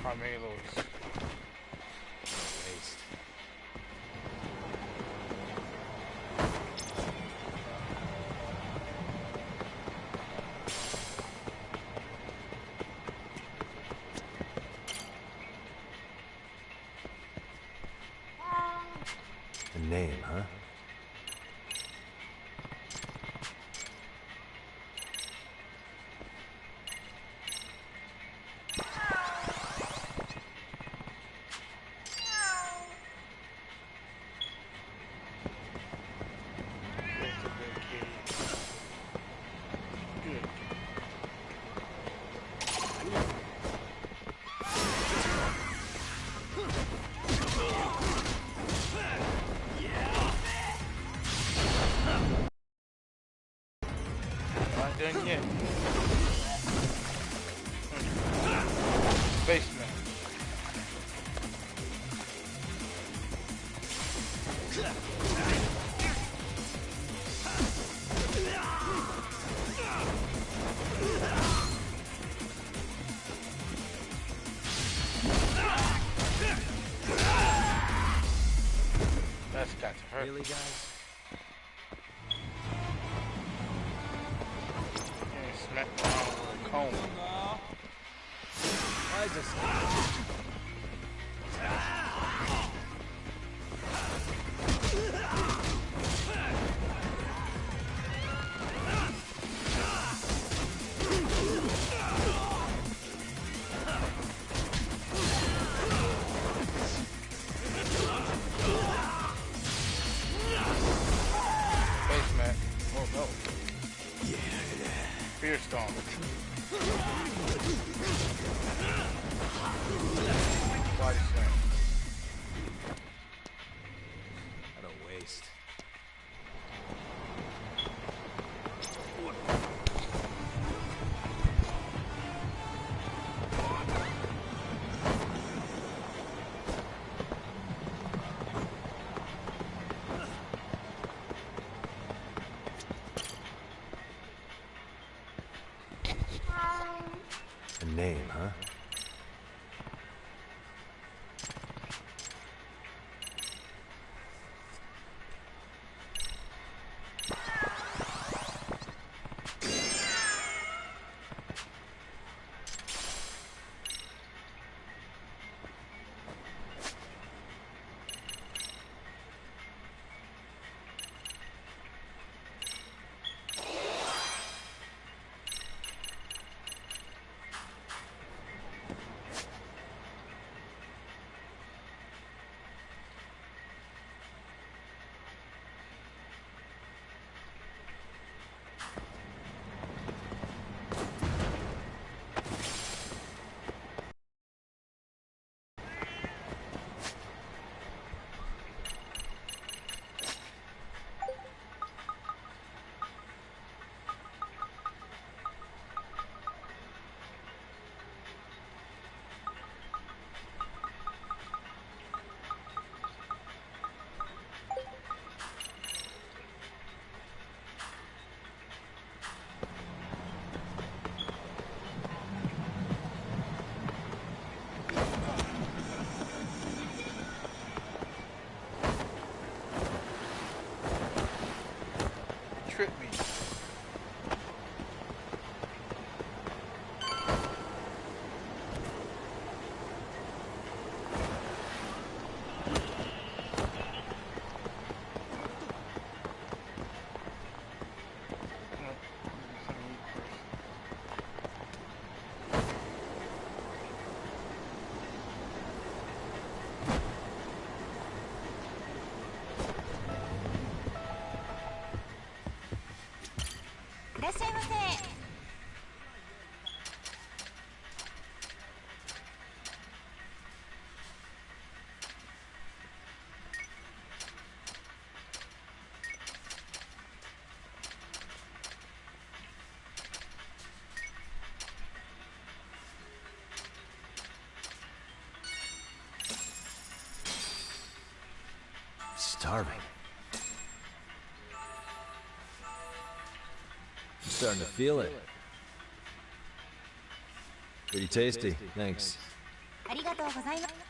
Carmelo's. Waste. A name, huh? Done yet. Basement. That's got to hurt. Really, guys? Smack around with a comb. I just... Basement. Oh no. Fear Storm. Body slam. What a waste. A name, huh? Trip me. Starving. Starting to feel it. Pretty tasty, thanks. ありがとうございます。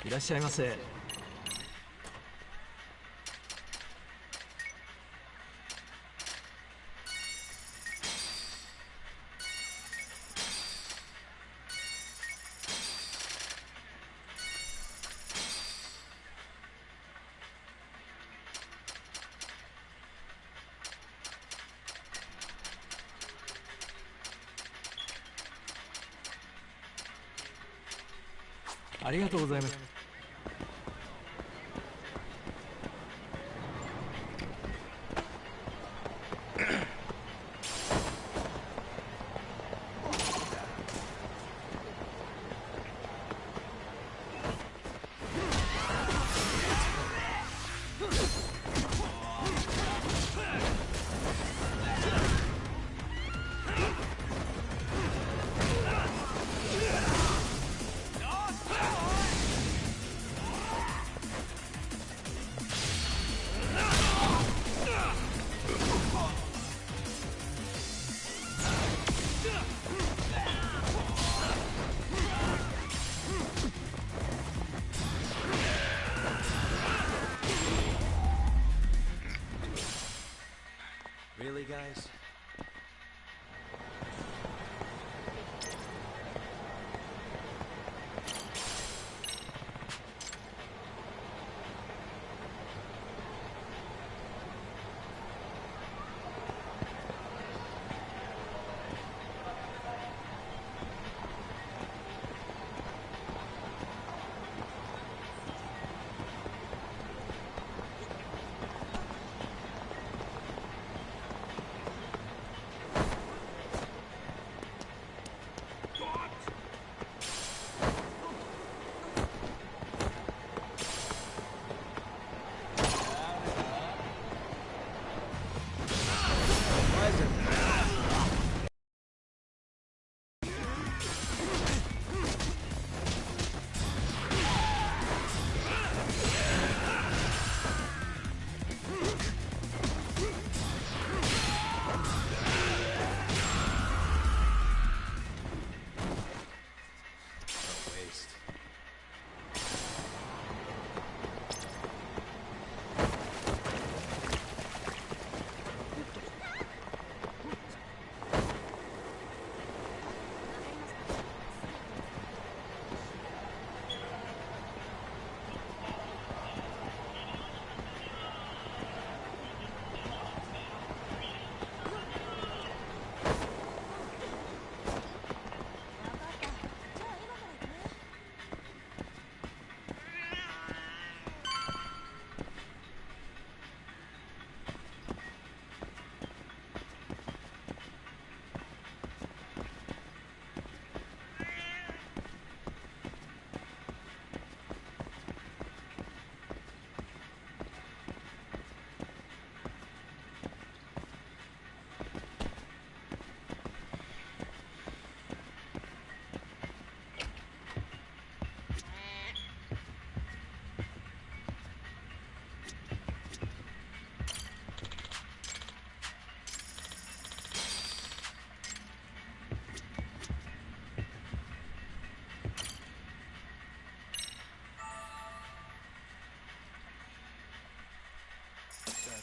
いらっしゃいませ。ありがとうございます。Really, guys?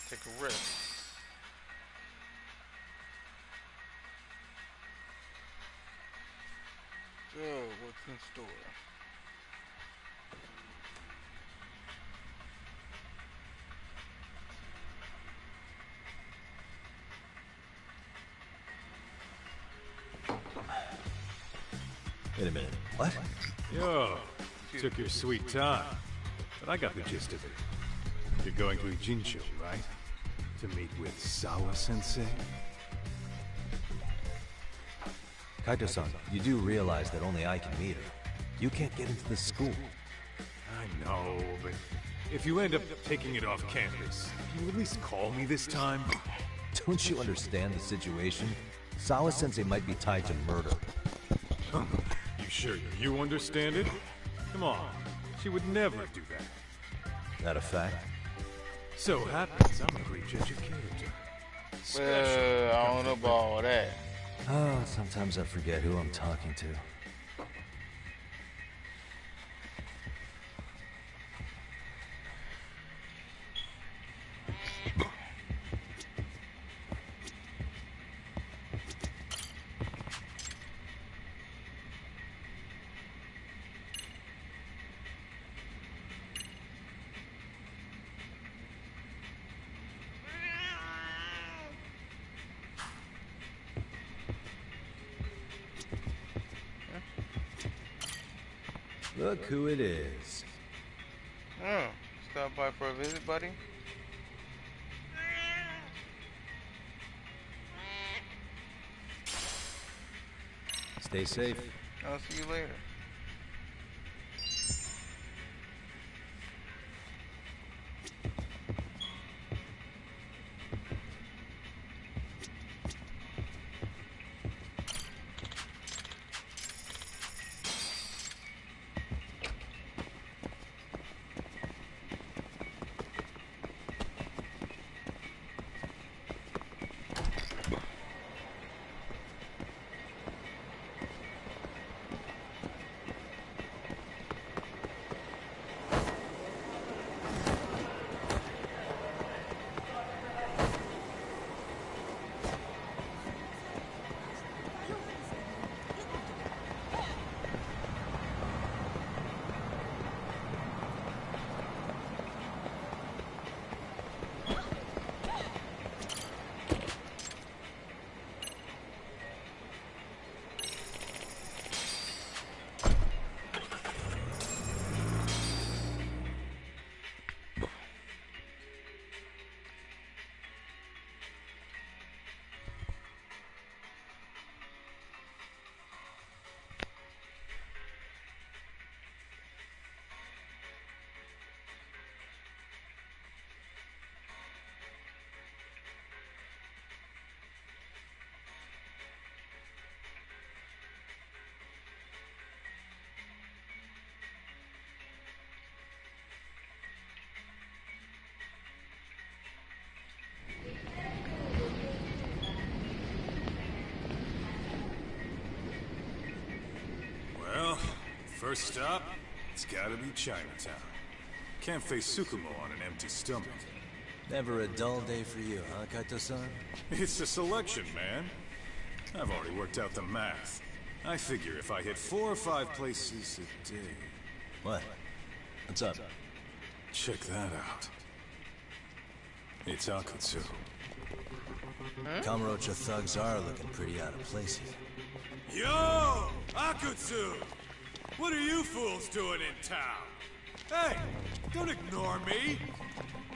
Take a risk. So, what's in store? Wait a minute. What? Yo, took your sweet time, but I got the gist of it. You're going to Ijincho, right? To meet with Sawa-sensei? Kaito-san, you do realize that only I can meet her. You can't get into the school. I know, but if you end up taking it off campus, can you at least call me this time? Don't you understand the situation? Sawa-sensei might be tied to murder. You sure you understand it? Come on, she would never do that. That a fact? So happens I'm a great judge of character. Well, I don't know about all that. Oh, sometimes I forget who I'm talking to. Look who it is. Stop by for a visit, buddy. Stay safe. I'll see you later. Well, first stop, it's gotta be Chinatown. Can't face Tsukumo on an empty stomach. Never a dull day for you, huh, Kaito-san? It's a selection, man. I've already worked out the math. I figure if I hit 4 or 5 places a day... What? What's up? Check that out. It's Akutsu. Kamurocho thugs are looking pretty out of place here. Yo! Akutsu! What are you fools doing in town? Hey! Don't ignore me!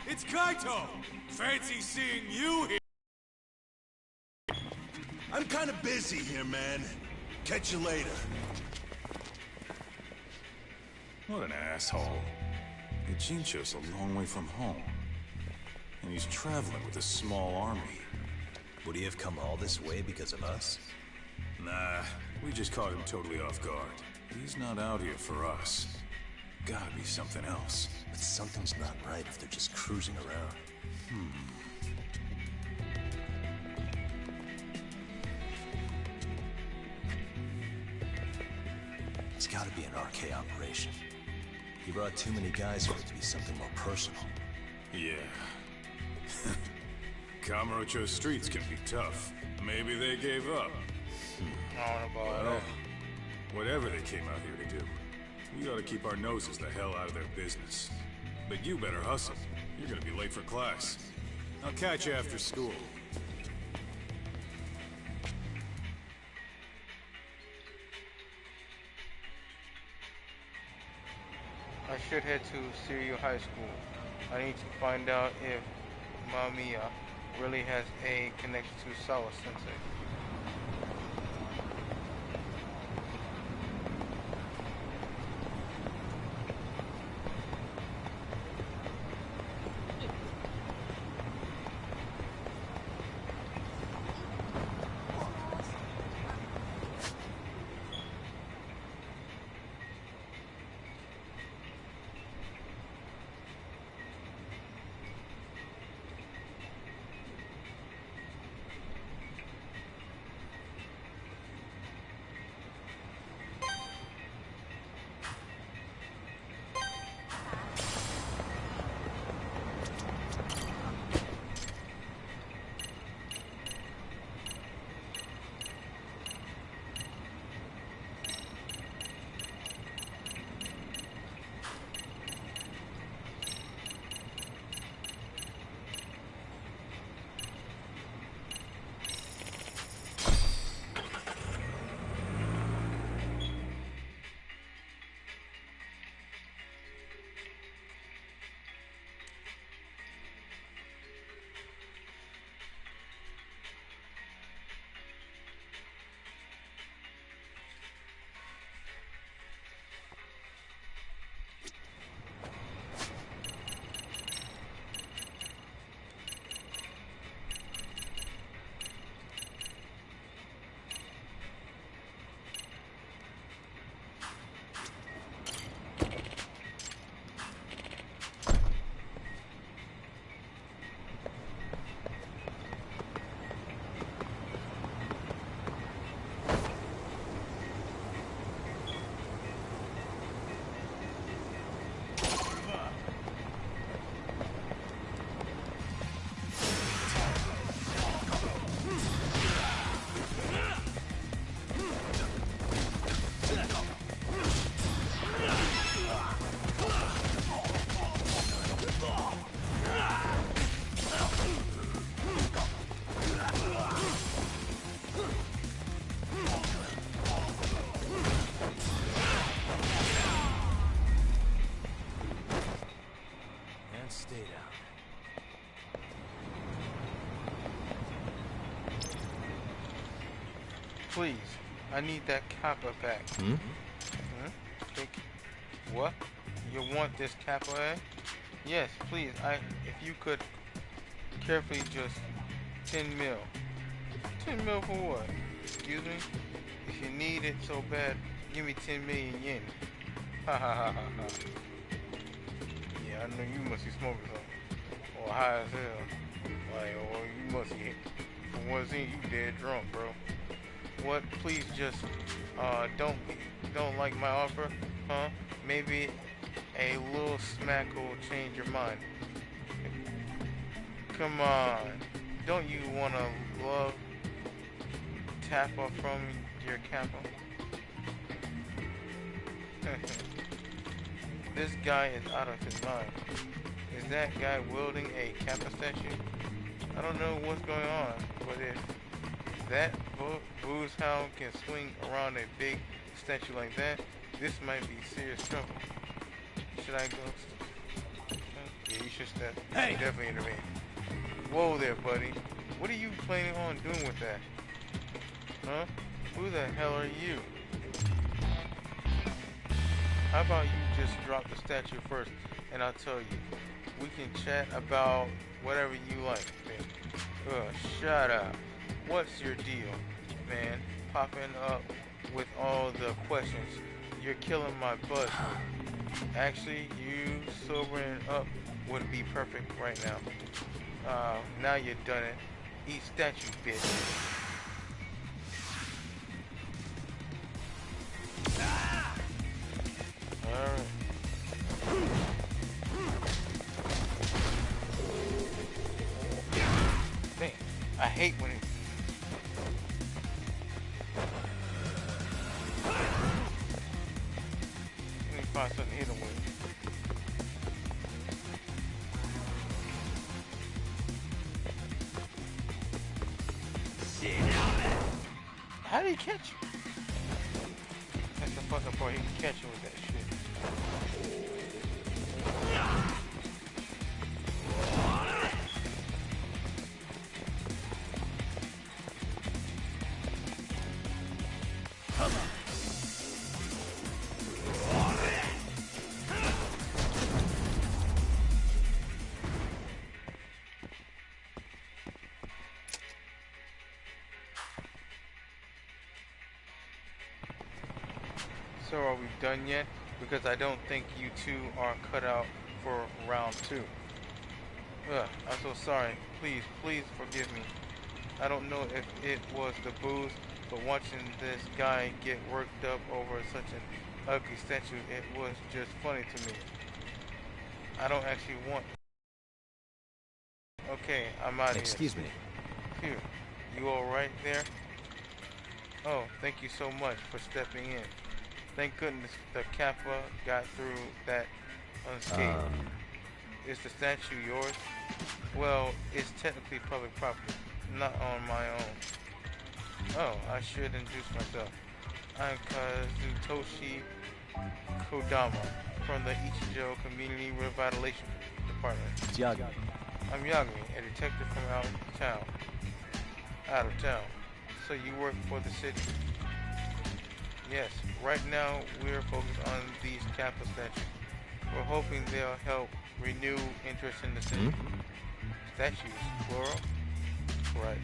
It's Kaito! Fancy seeing you here! I'm kinda busy here, man. Catch you later. What an asshole. Ichincho's a long way from home. And he's traveling with a small army. Would he have come all this way because of us? Nah, we just caught him totally off guard. He's not out here for us. Gotta be something else. But something's not right if they're just cruising around. It's gotta be an RK operation. He brought too many guys for it to be something more personal. Yeah. Kamurocho streets can be tough. Maybe they gave up. I don't know about Well, that. whatever they came out here to do, we ought to keep our noses the hell out of their business. But you better hustle. You're gonna be late for class. I'll catch you after school. I should head to Serio High School. I need to find out if Mamiya really has a connection to Sawa Sensei. Please, I need that kappa back. Hmm? What? You want this kappa, eh? Yes, please. If you could carefully just 10 mil. 10 mil for what? Excuse me? If you need it so bad, give me 10 million yen. Ha ha ha ha ha. Yeah, I know you must be smoking something. Or high as hell. Like, or you must be, from one thing, you dead drunk, bro. What? Please just, don't like my offer, huh? Maybe a little smack will change your mind. Come on. Don't you want to love Tappa from your kappa? This guy is out of his mind. Is that guy wielding a kappa statue? I don't know what's going on, but if that booze hound can swing around a big statue like that, this might be serious trouble. Should I go? Yeah, you should step. Hey! Definitely intervene. Whoa there, buddy. What are you planning on doing with that? Huh? Who the hell are you? How about you just drop the statue first, and I'll tell you. We can chat about whatever you like, man. Shut up. What's your deal, man? Popping up with all the questions. You're killing my buzz. Actually, you sobering up would be perfect right now. Now you've done it. Eat statue, bitch. Alright. Dang, I hate when it... Let me find something to hit him with. How did he catch you? That's the fucking part, he can catch you with that shit. So are we done yet? Because I don't think you two are cut out for round 2. Ugh, I'm so sorry. Please, please forgive me. I don't know if it was the booze, but watching this guy get worked up over such an ugly statue, it was just funny to me. I don't actually want... Okay, I'm out of here. Excuse me. Phew. You alright there? Oh, thank you so much for stepping in. Thank goodness the Kappa got through that unscathed. Is the statue yours? Well, it's technically public property, not on my own. Oh, I should introduce myself. I'm Kazutoshi Kodama from the Ichijo Community Revitalization Department. It's Yagi. I'm Yagami, a detective from out of town. Out of town. So you work for the city? Yes. Right now, we're focused on these Kappa statues. We're hoping they'll help renew interest in the city. Statues, plural? Right.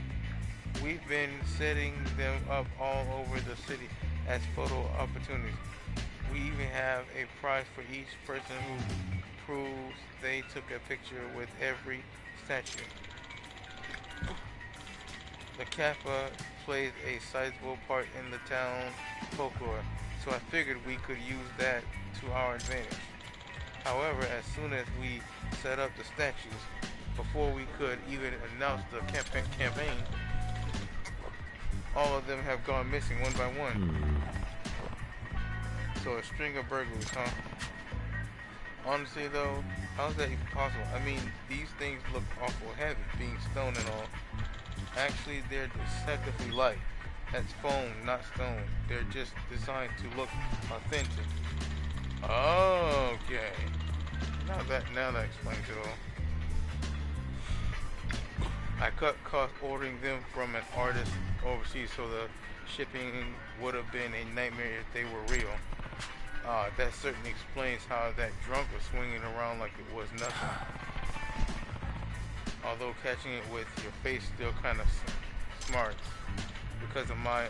We've been setting them up all over the city as photo opportunities. We even have a prize for each person who proves they took a picture with every statue. The Kappa plays a sizable part in the town folklore, so I figured we could use that to our advantage. However, as soon as we set up the statues, before we could even announce the campaign, all of them have gone missing one by one. So a string of burglaries, huh? Honestly though, how's that even possible? I mean, these things look awful heavy, being stone and all. Actually, they're deceptively light. That's foam, not stone. They're just designed to look authentic. Okay. Now that explains it all. I cut costs ordering them from an artist overseas, so the shipping would have been a nightmare if they were real. That certainly explains how that drunk was swinging around like it was nothing. Although catching it with your face still kind of smarts. Because of my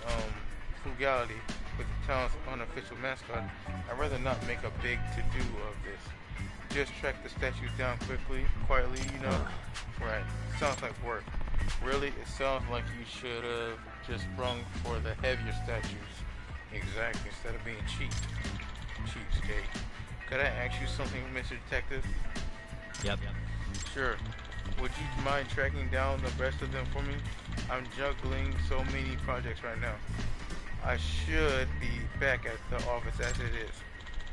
frugality with the town's unofficial mascot, I'd rather not make a big to-do of this. Just track the statues down quietly, you know? Right. Sounds like work. Really, it sounds like you should have just sprung for the heavier statues. Exactly, instead of being cheap. Cheapskate. Could I ask you something, Mr. Detective? Yep. Sure. Would you mind tracking down the rest of them for me? I'm juggling so many projects right now. I should be back at the office as it is.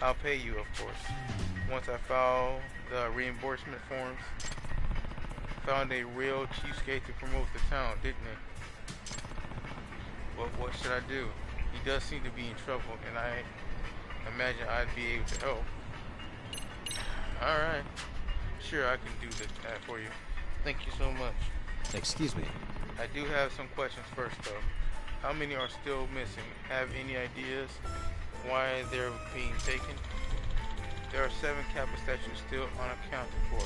I'll pay you, of course. Once I file the reimbursement forms. Found a real cheapskate to promote the town, didn't he? Well, what should I do? He does seem to be in trouble, and I imagine I'd be able to help. Alright. Sure, I can do that for you. Thank you so much. Excuse me. I do have some questions first, though. How many are still missing? Have any ideas why they're being taken? There are 7 Kappa statues still unaccounted for.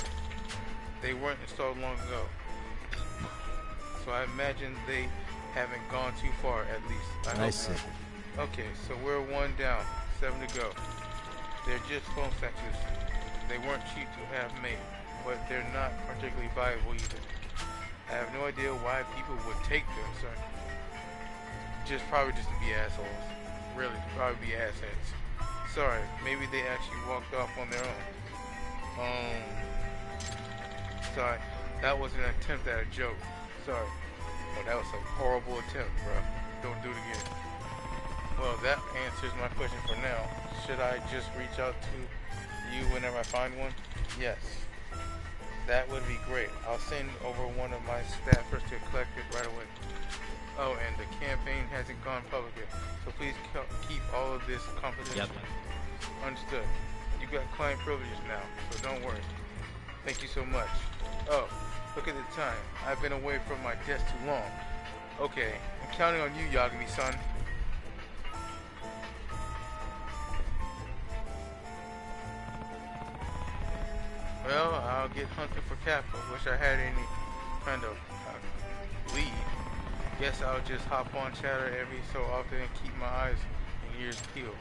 They weren't installed long ago. So I imagine they haven't gone too far, at least. I see. Okay, so we're 1 down, 7 to go. They're just foam statues. They weren't cheap to have made, but they're not particularly valuable either. I have no idea why people would take them, sir. Probably just to be assholes. Really, probably be assheads. Sorry, maybe they actually walked off on their own. Sorry, that was an attempt at a joke. Sorry. Oh, that was a horrible attempt, bro. Don't do it again. Well, that answers my question for now. Should I just reach out to you whenever I find one? Yes. That would be great. I'll send over one of my staffers to collect it right away. Oh, and the campaign hasn't gone public yet, so please keep all of this confidential. Yep. Understood. You got client privileges now, so don't worry. Thank you so much. Oh, look at the time. I've been away from my desk too long. Okay, I'm counting on you, Yagami-san. Well, I'll get hunting for Kappa. Wish I had any kind of lead. Guess I'll just hop on chatter every so often and keep my eyes and ears peeled.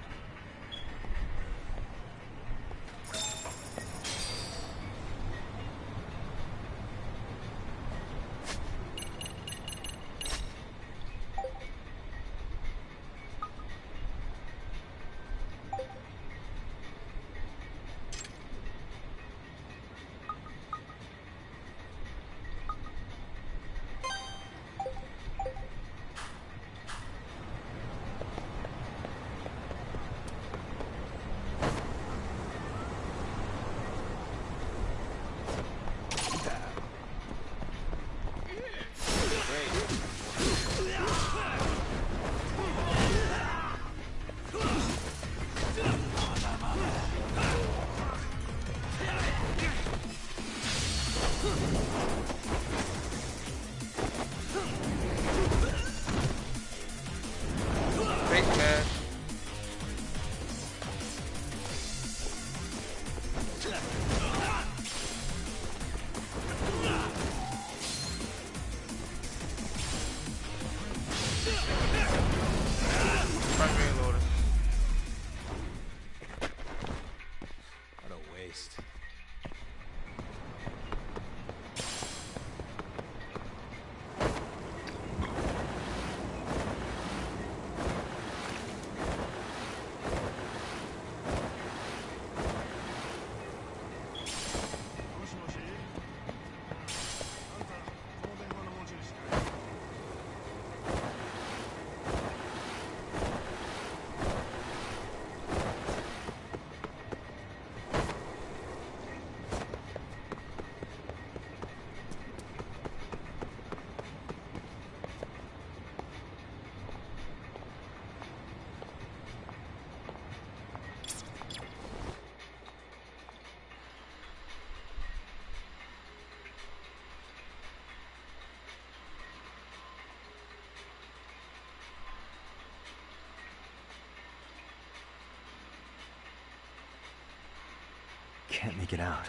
Can't make it out.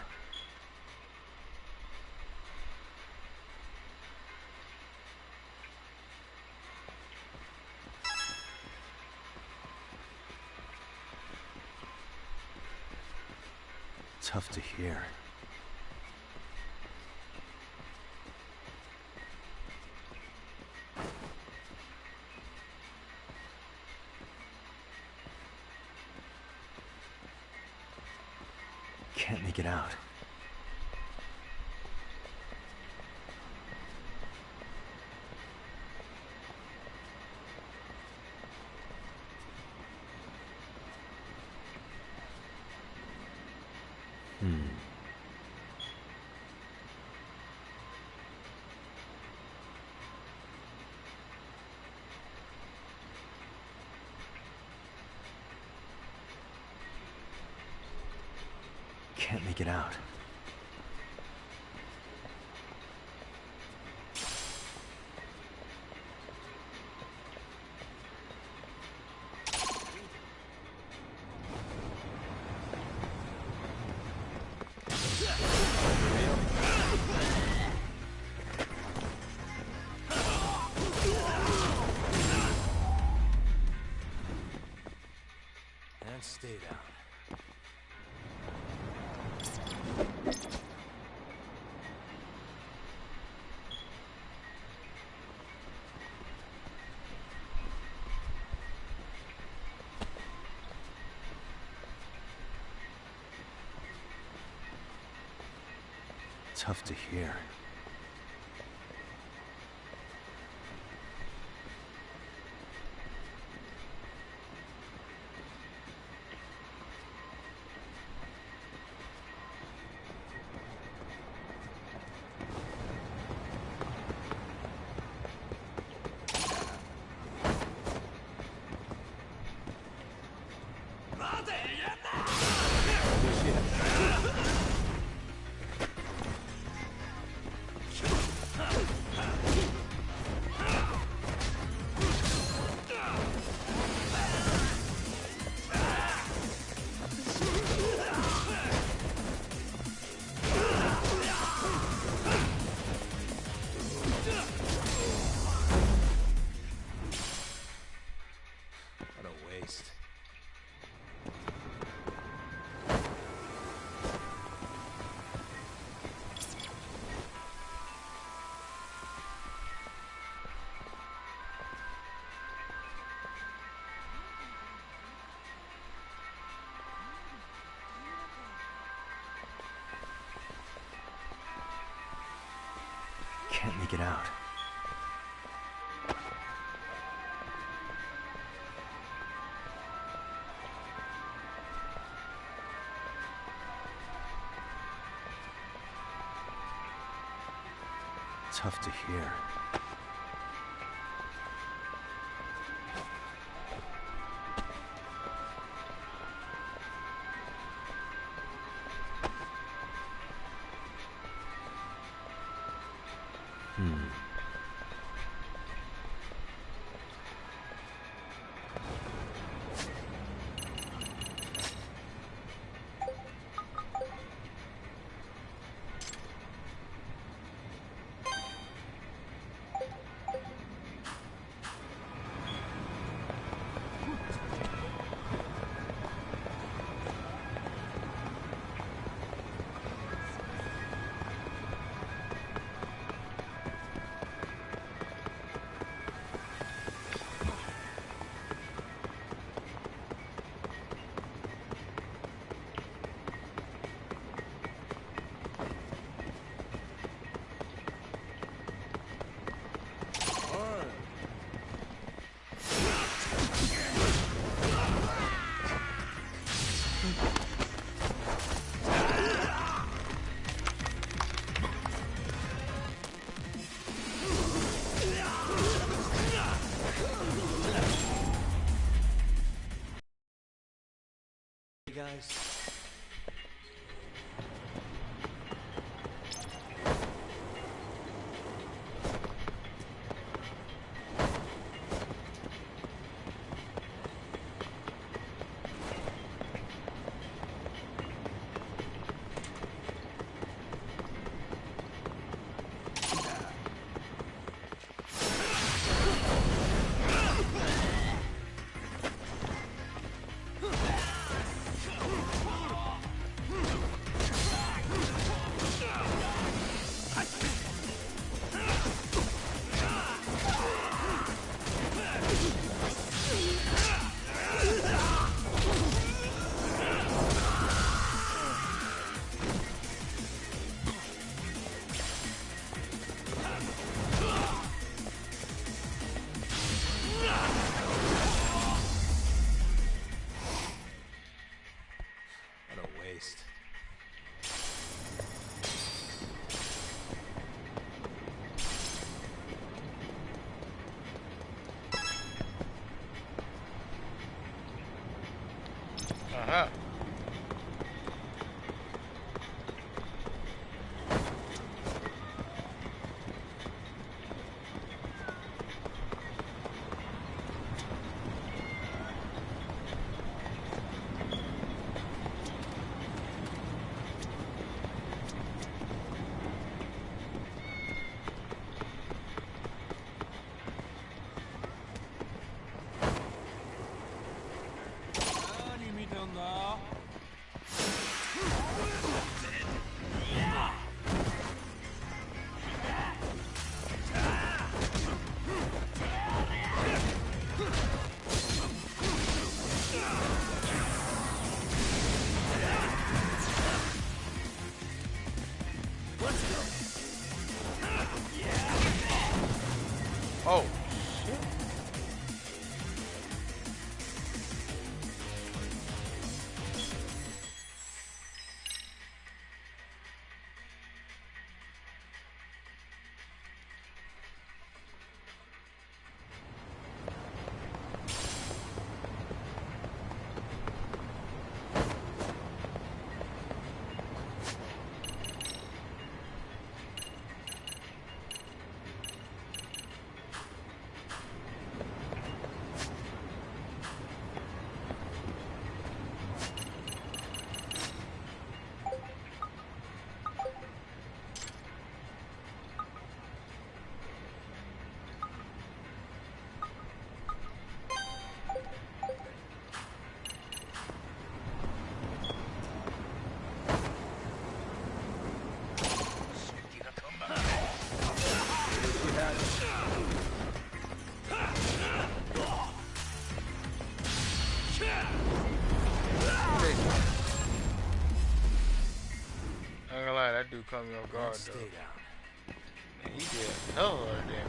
Tough to hear. Can't make it out. Can't make it out. And stay down. Tough to hear. make it out. Tough to hear. Guys. Uh-huh. Oh, shit. I ain't gonna lie, that dude caught me off guard though. Stay down. He did a hell of a lot of damage.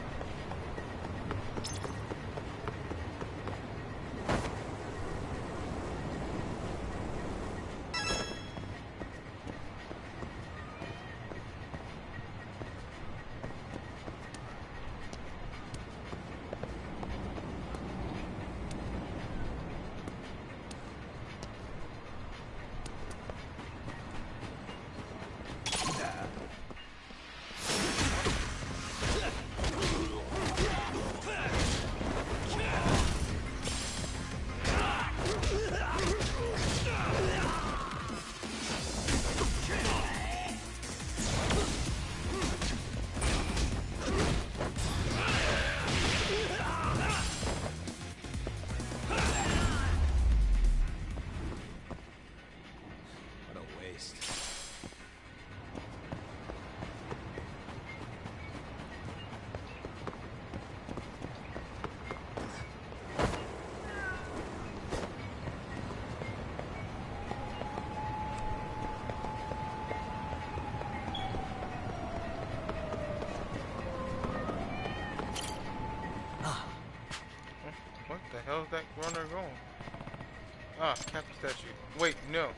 What a waste. What the hell is that runner going? Ah, Captain Statue. Wait, no.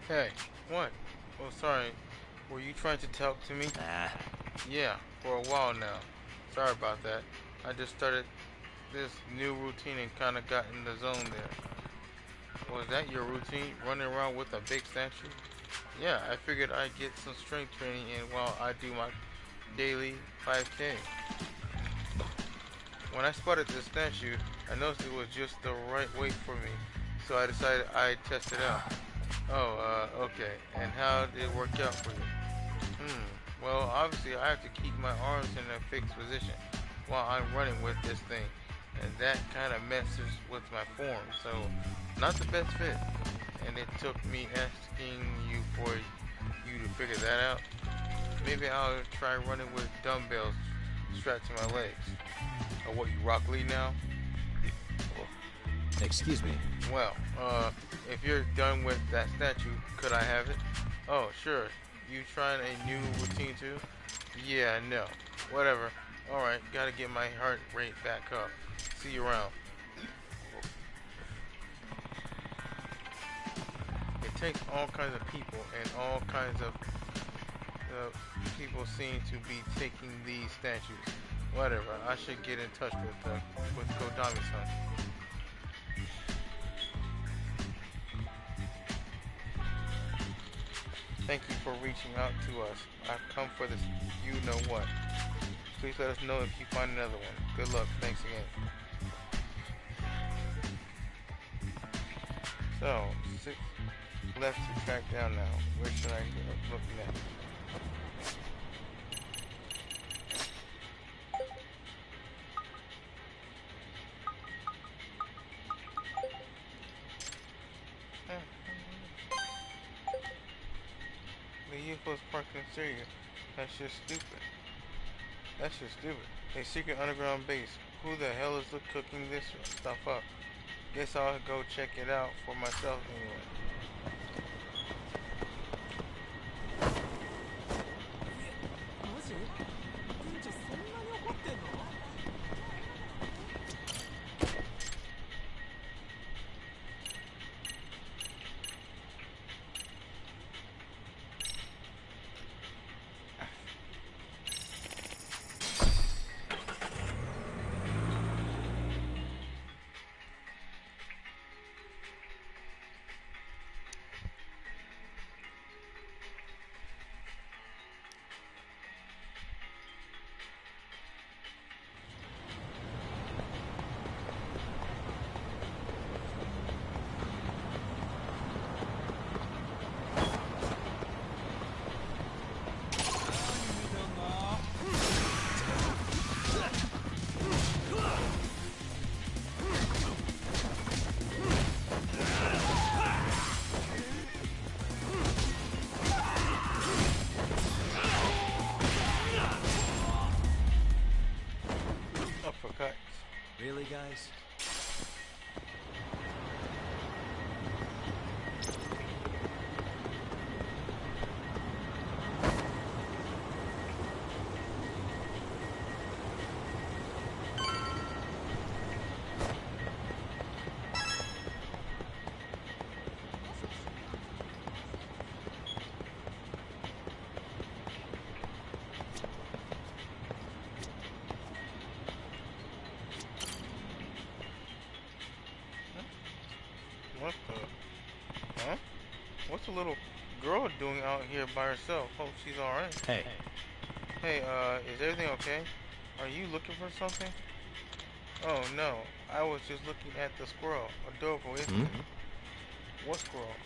Hey, what? Oh, sorry. Were you trying to talk to me? Nah. Yeah, for a while now. Sorry about that. I just started this new routine and kind of got in the zone there. Was that your routine? Running around with a big statue? Yeah, I figured I'd get some strength training in while I do my daily 5K. When I spotted this statue, I noticed it was just the right weight for me, so I decided I'd test it out. Oh, okay. And how did it work out for you? Well, obviously I have to keep my arms in a fixed position while I'm running with this thing, and that kind of messes with my form, so not the best fit. And it took me asking you for you to figure that out. Maybe I'll try running with dumbbells strapped to my legs. Or what, you Rock Lee now? Excuse me. Well, if you're done with that statue, could I have it? Oh, sure. You trying a new routine too? Yeah, no. Whatever. Alright, gotta get my heart rate back up. See you around. It takes all kinds of people and all kinds of people seem to be taking these statues. Whatever, I should get in touch with Kodami-san. Thank you for reaching out to us. I've come for this you-know-what. Please let us know if you find another one. Good luck. Thanks again. So, 6 left to track down now. Where should I look next? The UFO's parked in Syria. That's just stupid. That's just stupid. A secret underground base. Who the hell is cooking this stuff up? Guess I'll go check it out for myself anyway. Really, guys? What the? Huh? What's the little girl doing out here by herself? Hope she's alright. Hey. Hey, is everything okay? Are you looking for something? Oh no, I was just looking at the squirrel. Adorable, isn't it? What squirrel?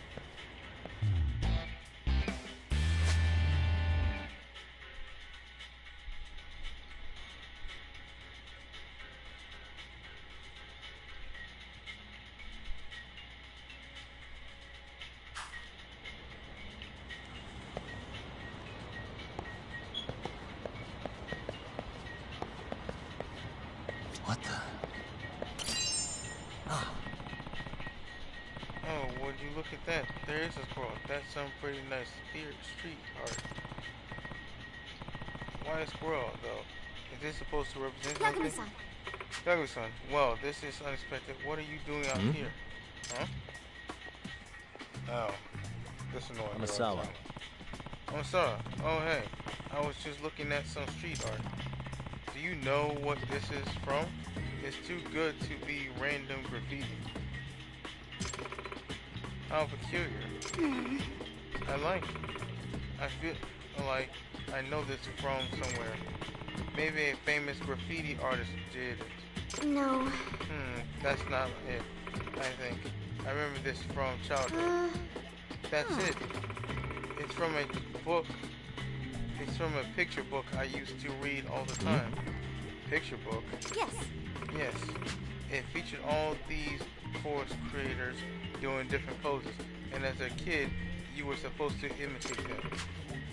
What the? Oh, would you look at that? There is a squirrel. That's some pretty nice street art. Why a squirrel, though? Is this supposed to represent something? Yagu-san, well, this is unexpected. What are you doing out here? Huh? Oh, this annoying. I'm Asawa. Oh, sorry. Oh, hey. I was just looking at some street art. Do you know what this is from? It's too good to be random graffiti. How peculiar. I like it. I feel like I know this from somewhere. Maybe a famous graffiti artist did it. No. That's not it, I think. I remember this from childhood. That's it. It's from a book. It's from a picture book I used to read all the time. Picture book? Yes. Yes. It featured all these forest creators doing different poses. And as a kid, you were supposed to imitate them.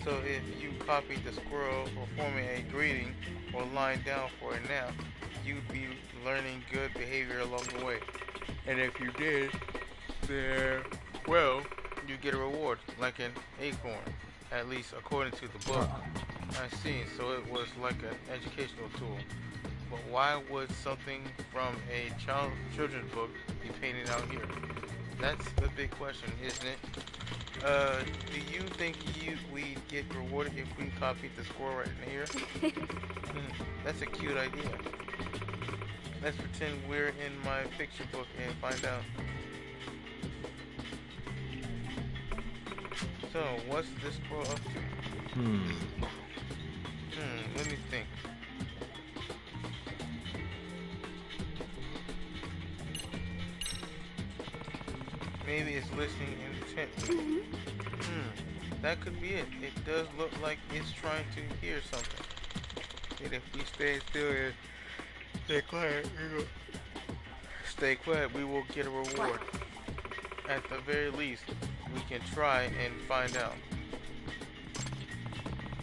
So if you copied the squirrel performing a greeting or lying down for a nap, you'd be learning good behavior along the way. And if you did, well, you get a reward, like an acorn, at least according to the book. I see, so it was like an educational tool. But why would something from a children's book be painted out here? That's the big question, isn't it? Do you think we'd get rewarded if we copied the squirrel right in here? That's a cute idea. Let's pretend we're in my picture book and find out. So, what's this squirrel up to? Let me think. Maybe it's listening intently. That could be it. It does look like it's trying to hear something. And if we stay still and stay quiet, we will get a reward. At the very least, we can try and find out.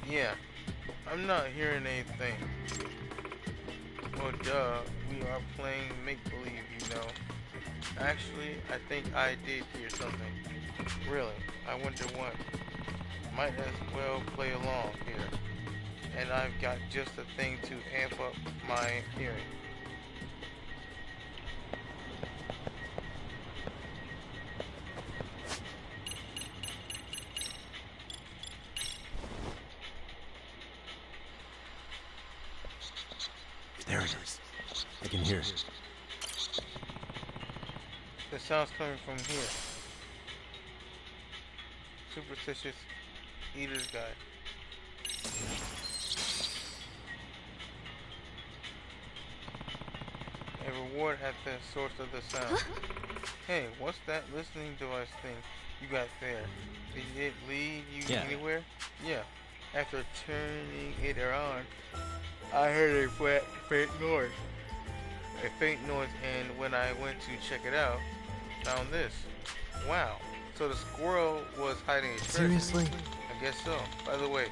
Yeah, I'm not hearing anything. Well, duh, we are playing make-believe, you know. Actually, I think I did hear something. Really, I wonder what. Might as well play along here. And I've got just the thing to amp up my hearing. There it is. I can hear it. The sound's coming from here. Superstitious Eater's Guide. A reward at the source of the sound. Hey, what's that listening device thing you got there? Did it lead you anywhere? Yeah. After turning it around, I heard a faint noise. A faint noise, and when I went to check it out, found this. Wow. So the squirrel was hiding a treasure. Seriously? I guess so. By the way,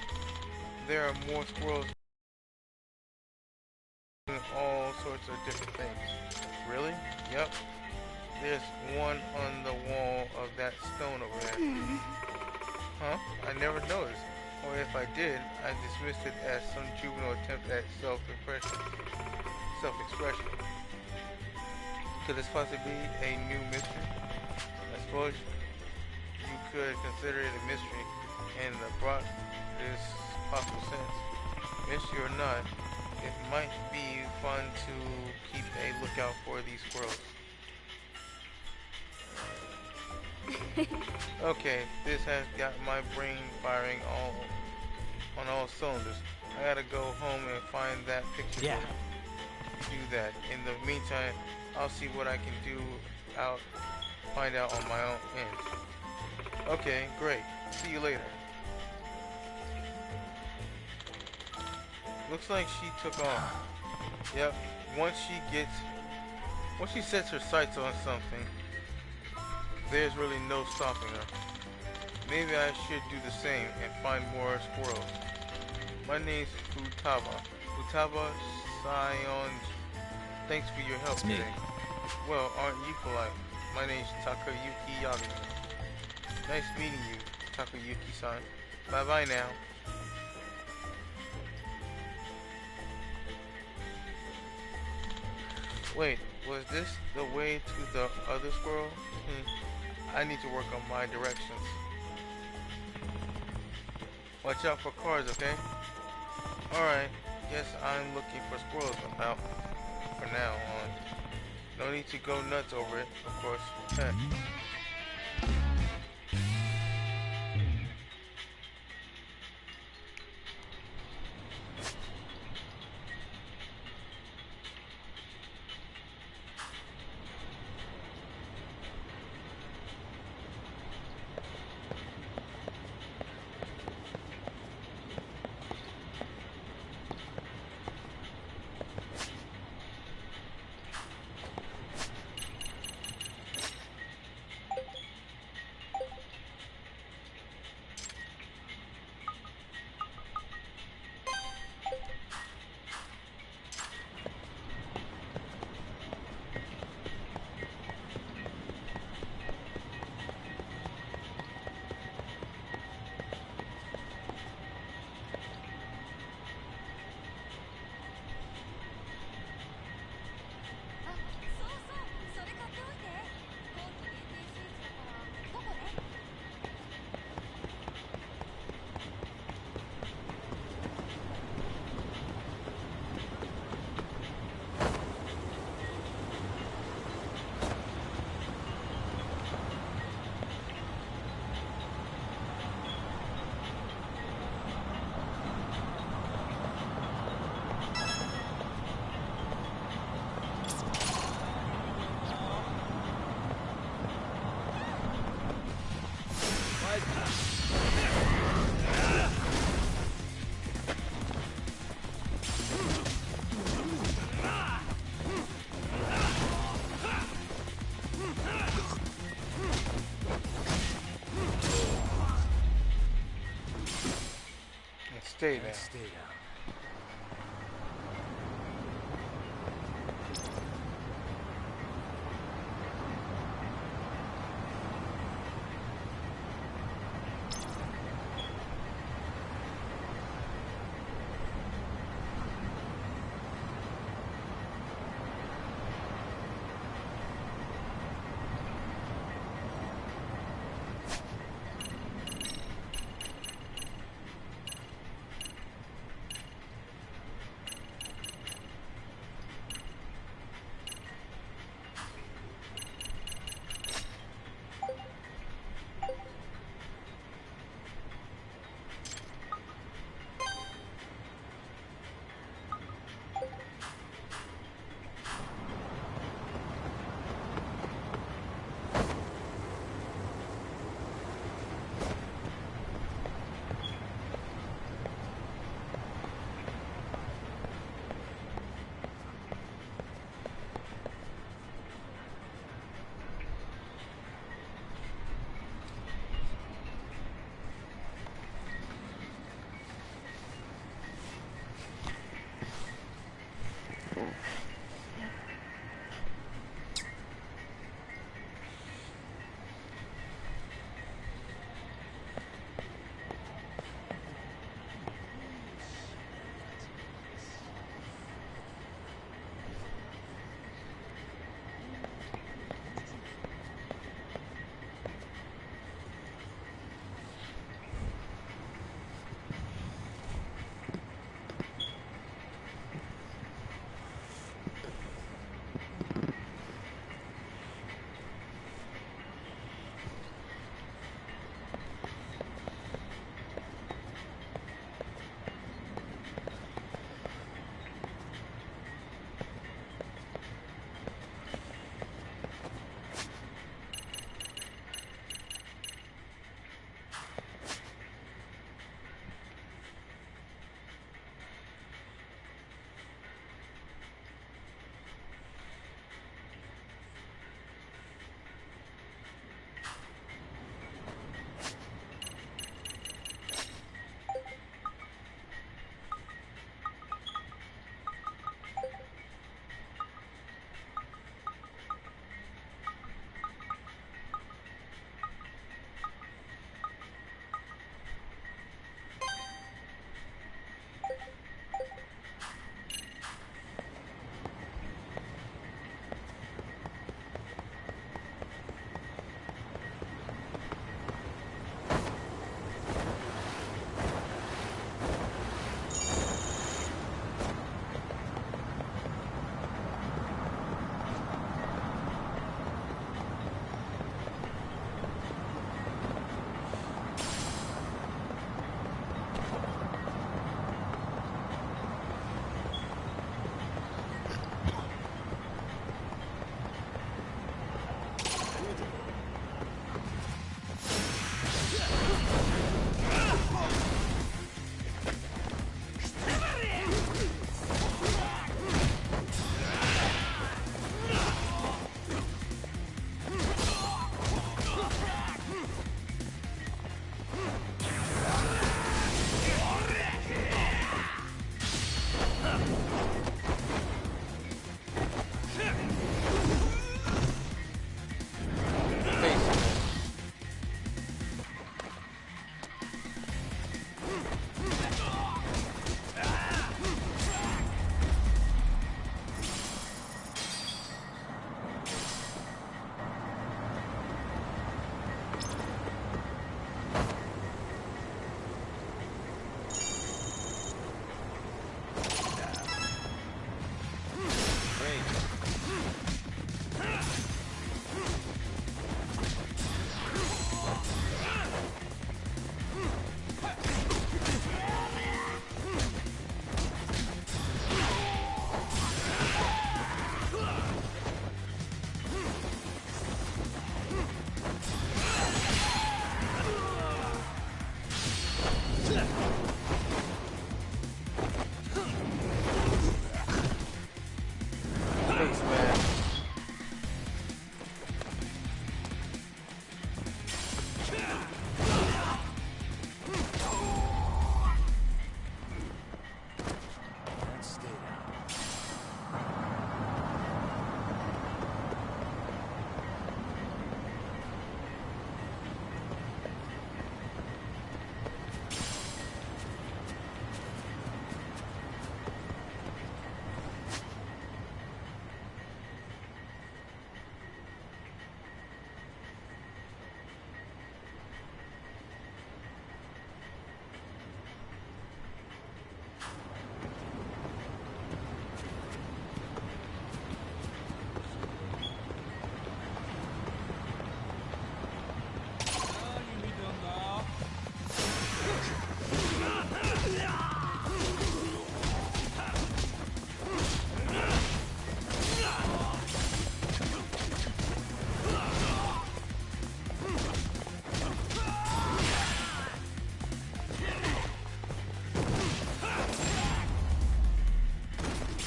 there are more squirrels doing all sorts of different things. Really? Yep. There's one on the wall of that stone over there. Huh? I never noticed. Or if I did, I dismissed it as some juvenile attempt at self-expression. Could this possibly be a new mystery? I suppose you could consider it a mystery in the broadest possible sense. Mystery or not, it might be fun to keep a lookout for these squirrels. Okay, this has got my brain firing on all cylinders. I gotta go home and find that picture. Yeah. Do that. In the meantime, I'll see what I can find out on my own end. Okay, great. See you later. Looks like she took off. Yep. Once she sets her sights on something, there's really no stopping her. Maybe I should do the same and find more squirrels. My name's Futaba. Futaba Sion. Thanks for your help today. Well, aren't you polite? My name's Takayuki Yagami. Nice meeting you, Takayuki-san. Bye-bye now. Wait, was this the way to the other squirrel? I need to work on my directions. Watch out for cars, okay? Alright, guess I'm looking for squirrels about for now on. No need to go nuts over it, of course. Stay down. Stay down.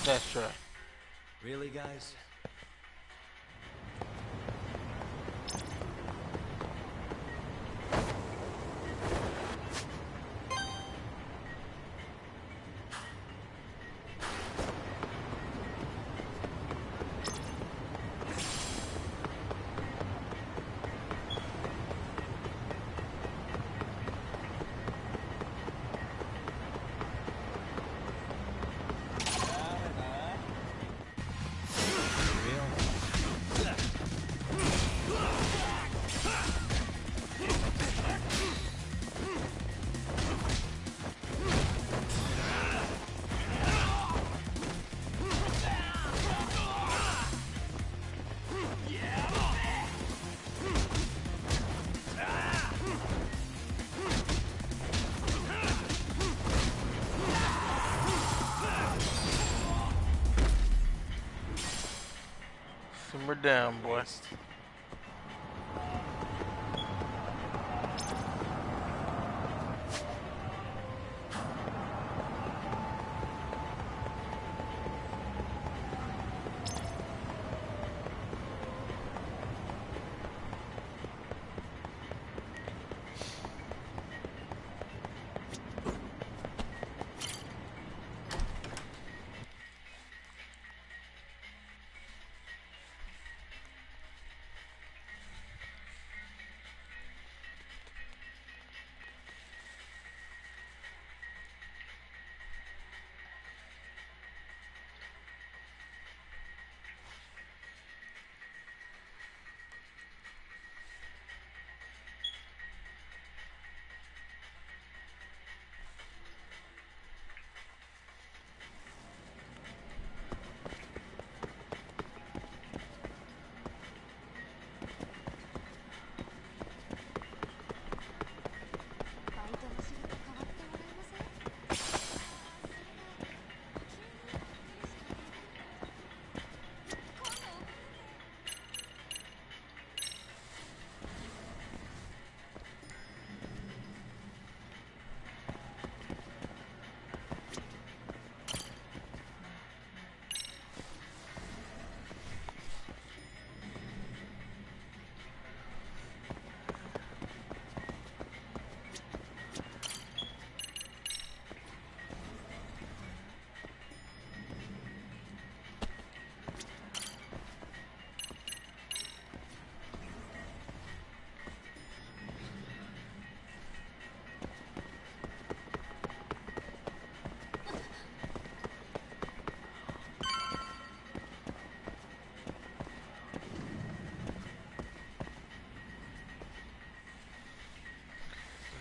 That's true. Really, guys? down, boy.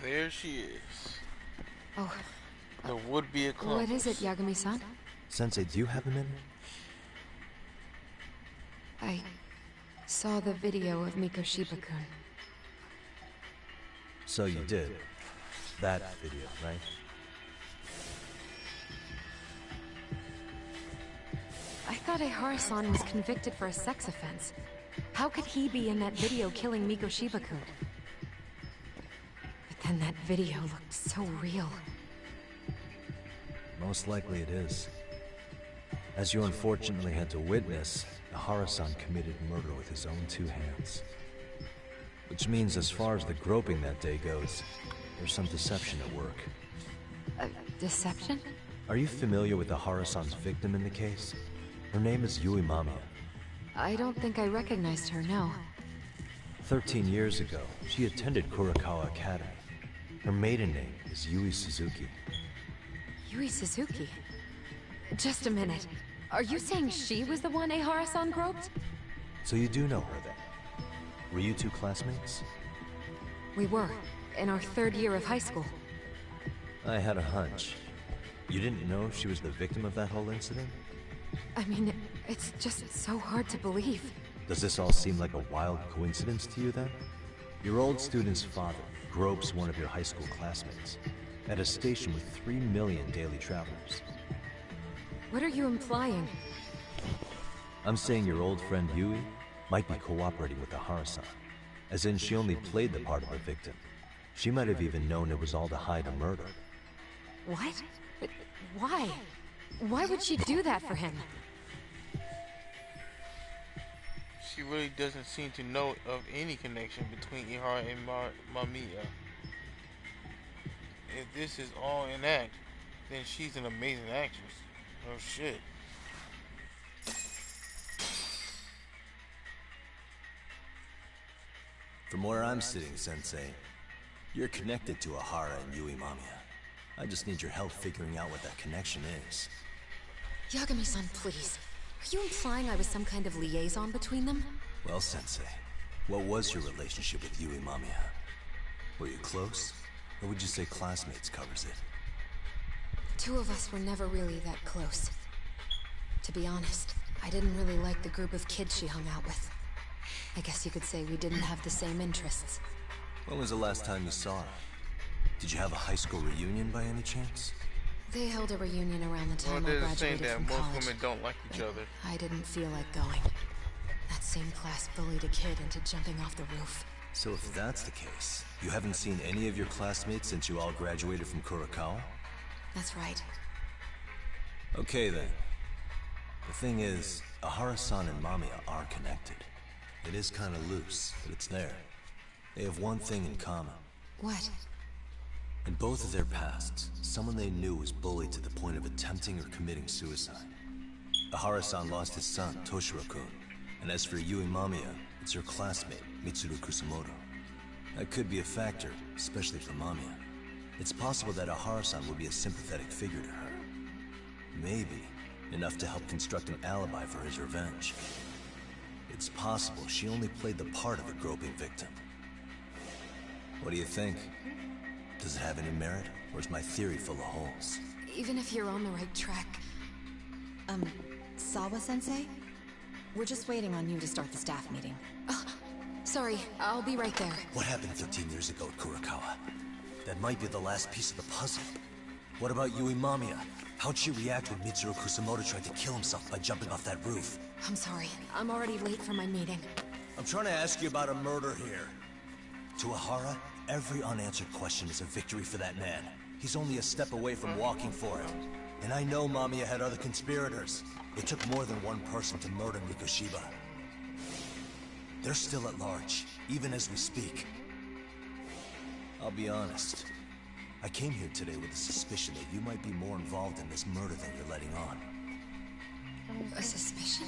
There she is. Oh, The would-be accomplice. what is it, Yagami-san? Sensei, do you have a minute? I saw the video of Mikoshiba-kun. So you did. That video, right? I thought Ehara-san was convicted for a sex offense. How could he be in that video killing Mikoshiba-kun? But then that video looked so real. Most likely it is. As you unfortunately had to witness, Ehara-san committed murder with his own two hands. Which means as far as the groping that day goes, there's some deception at work. Deception? Are you familiar with Ehara-san's victim in the case? Her name is Yui Mamiya. I don't think I recognized her, no. 13 years ago, she attended Kurakawa Academy. Her maiden name is Yui Suzuki. Yui Suzuki? Just a minute. Are you saying she was the one Ehara-san groped? So you do know her then? Were you two classmates? We were, in our third year of high school. I had a hunch. You didn't know she was the victim of that whole incident? I mean, it's just so hard to believe. Does this all seem like a wild coincidence to you then? Your old student's father gropes one of your high school classmates at a station with 3 million daily travelers. What are you implying? I'm saying your old friend Yui might be cooperating with Ehara-san, as in she only played the part of a victim. She might have even known it was all to hide a murder. What? But why? Why would she do that for him? She really doesn't seem to know of any connection between Ihara and Mamiya. If this is all an act, then she's an amazing actress. Oh shit. From where I'm sitting, Sensei, you're connected to Ehara and Yui Mamiya. I just need your help figuring out what that connection is. Yagami-san, please. Are you implying I was some kind of liaison between them? Well, Sensei, what was your relationship with Yui Mamiya? Were you close? Or would you say classmates covers it? The two of us were never really that close. To be honest, I didn't really like the group of kids she hung out with. I guess you could say we didn't have the same interests. When was the last time you saw her? Did you have a high school reunion by any chance? They held a reunion around the Well, time I they're saying graduated that from most college. women don't like each other. I didn't feel like going. That's same class bullied a kid into jumping off the roof. So if that's the case, you haven't seen any of your classmates since you all graduated from Kurokawa? That's right. Okay then. The thing is, Ahara-san and Mamiya are connected. It is kinda loose, but it's there. They have one thing in common. What? In both of their pasts, someone they knew was bullied to the point of attempting or committing suicide. Ahara-san lost his son, Toshiro-kun, and as for Yui Mamiya, it's her classmate, Mitsuru Kusumoto. That could be a factor, especially for Mamiya. It's possible that Ahara-san would be a sympathetic figure to her. Maybe enough to help construct an alibi for his revenge. It's possible she only played the part of a groping victim. What do you think? Does it have any merit, or is my theory full of holes? Even if you're on the right track... Sawa-sensei? We're just waiting on you to start the staff meeting. Oh, sorry, I'll be right there. What happened 13 years ago at Kurokawa? That might be the last piece of the puzzle. What about Yui Mamiya? How'd she react when Mitsuru Kusumoto tried to kill himself by jumping off that roof? I'm sorry, I'm already late for my meeting. I'm trying to ask you about a murder here. To Ahara, every unanswered question is a victory for that man. He's only a step away from walking for it. And I know Mamiya had other conspirators. It took more than one person to murder Mikoshiba. They're still at large, even as we speak. I'll be honest. I came here today with a suspicion that you might be more involved in this murder than you're letting on. A suspicion?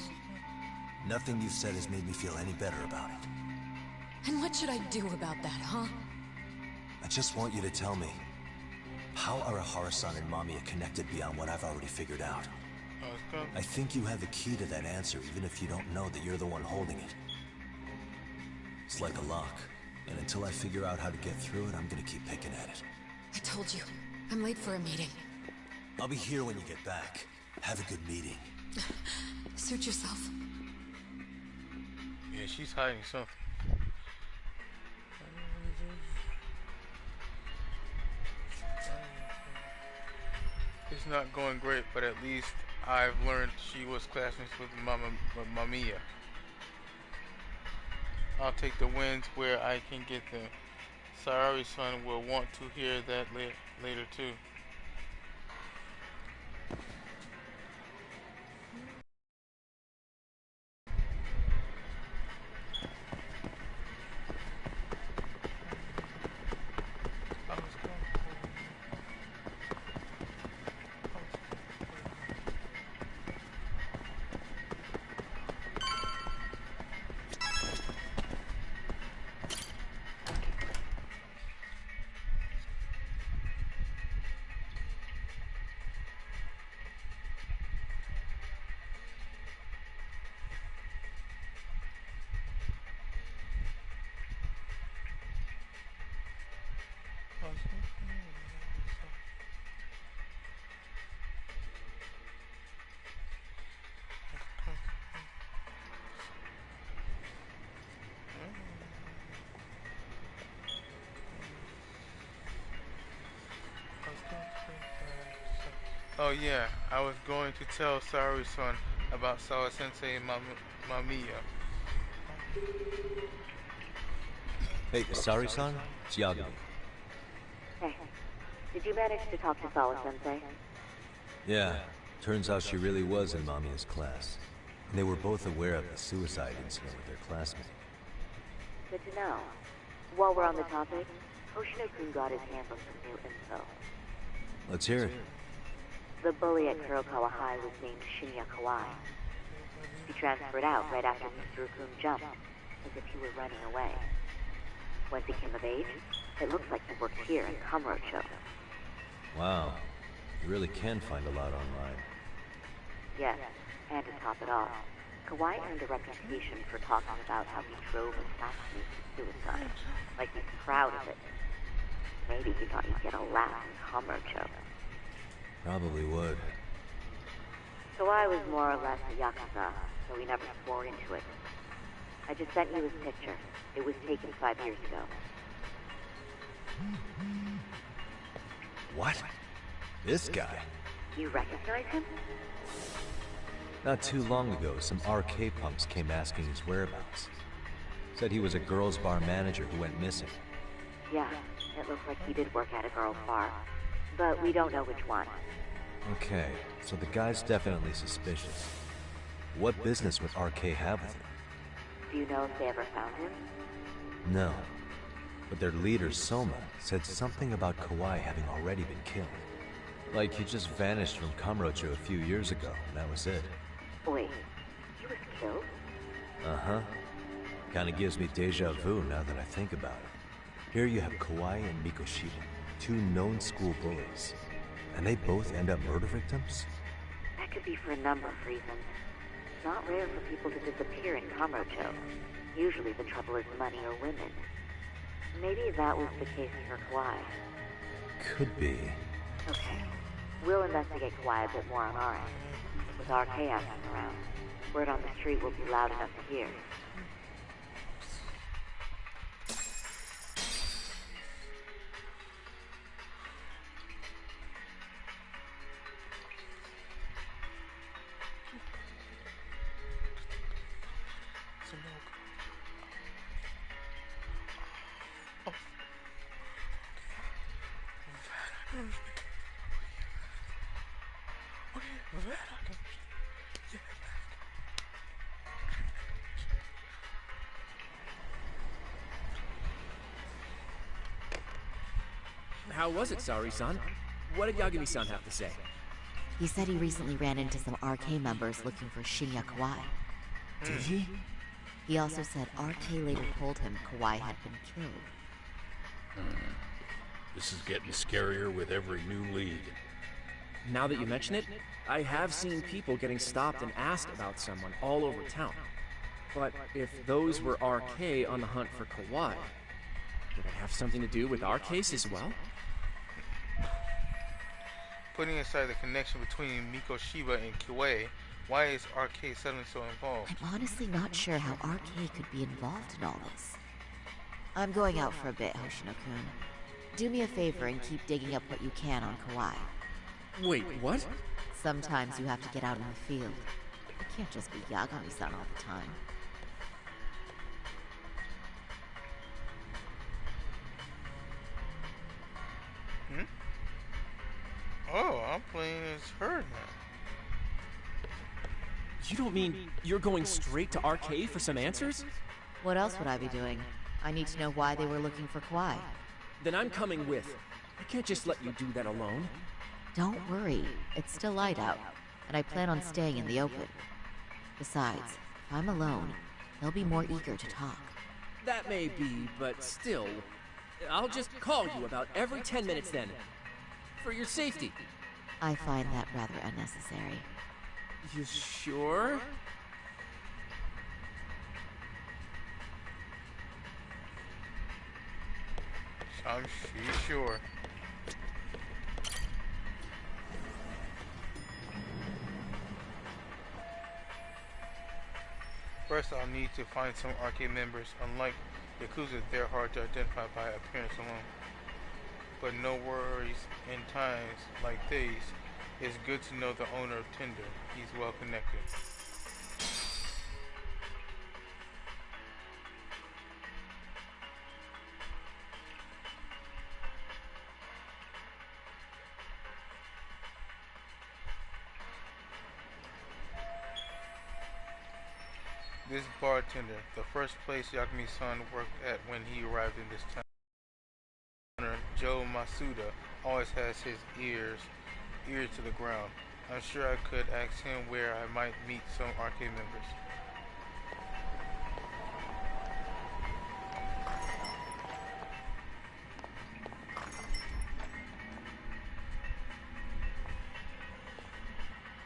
Nothing you've said has made me feel any better about it. And what should I do about that, huh? I just want you to tell me, how are Ahara-san and Mamiya connected beyond what I've already figured out? I think you have the key to that answer, even if you don't know that you're the one holding it. It's like a lock, and until I figure out how to get through it, I'm gonna keep picking at it. I told you, I'm late for a meeting. I'll be here when you get back. Have a good meeting. Suit yourself. Yeah, she's hiding something. It's not going great, but at least I've learned she was classmates with Mamiya. I'll take the wins where I can get them. Sayori-san will want to hear that later too. Oh yeah, I was going to tell Sayori-san about Sawa-sensei and Mamiya. Hey, Sayori-san? It's Yagami. Hey, did you manage to talk to Sawa-sensei? Yeah, turns out she really was in Mamiya's class. And they were both aware of the suicide incident with their classmate. Good to know. While we're on the topic, Hoshino-kun got his hands on some new info. Let's hear it. The bully at Kurokawa High was named Shinya Kawai. He transferred out right after Mitsuru-kun jumped, as if he were running away. Once he came of age, it looks like he worked here in Kamurocho. Wow, you really can find a lot online. Yes, and to top it off, Kawai earned a reputation for talking about how he drove a classmate to suicide, like he's proud of it. Maybe he thought he'd get a laugh in Kamurocho. Probably would. Kawai was more or less a yakuza, so he never swore into it. I just sent you his picture. It was taken 5 years ago. What? This guy? You recognize him? Not too long ago, some RK punks came asking his whereabouts. Said he was a girls' bar manager who went missing. Yeah, it looks like he did work at a girl's bar. But we don't know which one. Okay, so the guy's definitely suspicious. What business would RK have with him? Do you know if they ever found him? No. But their leader, Soma, said something about Kawhi having already been killed. Like he just vanished from Kamurocho a few years ago, and that was it. Wait, he was killed? Uh-huh. Kinda gives me deja vu now that I think about it. Here you have Kawhi and Mikoshiba, two known school bullies. And they both end up murder victims? That could be for a number of reasons. It's not rare for people to disappear in Kamurocho. Usually the trouble is money or women. Maybe that was the case for Kawhi. Could be. Okay. We'll investigate Kawhi a bit more on our end. With RK asking around, word on the street will be loud enough to hear. How was it, Saori-san? What did Yagami-san have to say? He said he recently ran into some RK members looking for Shinya Kawai. Did he? He also said RK later told him Kawai had been killed. This is getting scarier with every new lead. Now that you mention it, I have seen people getting stopped and asked about someone all over town. But if those were RK on the hunt for Kawhi, would it have something to do with our case as well? Putting aside the connection between Mikoshiba and Kawhi, why is RK suddenly so involved? I'm honestly not sure how RK could be involved in all this. I'm going out for a bit, Hoshino-kun. Do me a favor and keep digging up what you can on Kawhi. Wait, what? Sometimes you have to get out in the field. You can't just be Yagami-san all the time. Oh, I'm playing as her now. You don't mean you're going straight to RK for some answers? What else would I be doing? I need to know why they were looking for Kawhi. Then I'm coming with. I can't just let you do that alone. Don't worry, it's still light out, and I plan on staying in the open. Besides, if I'm alone, they'll be more eager to talk. That may be, but still, I'll just call you about every 10 minutes then. For your safety. I find that rather unnecessary. You sure? She's sure. First, I'll need to find some arcade members. Unlike Yakuza, they're hard to identify by appearance alone. But no worries, in times like these, it's good to know the owner of Tinder. He's well connected. This bartender, the first place Yagami-san worked at when he arrived in this town. Joe Masuda always has his ear to the ground. I'm sure I could ask him where I might meet some arcade members.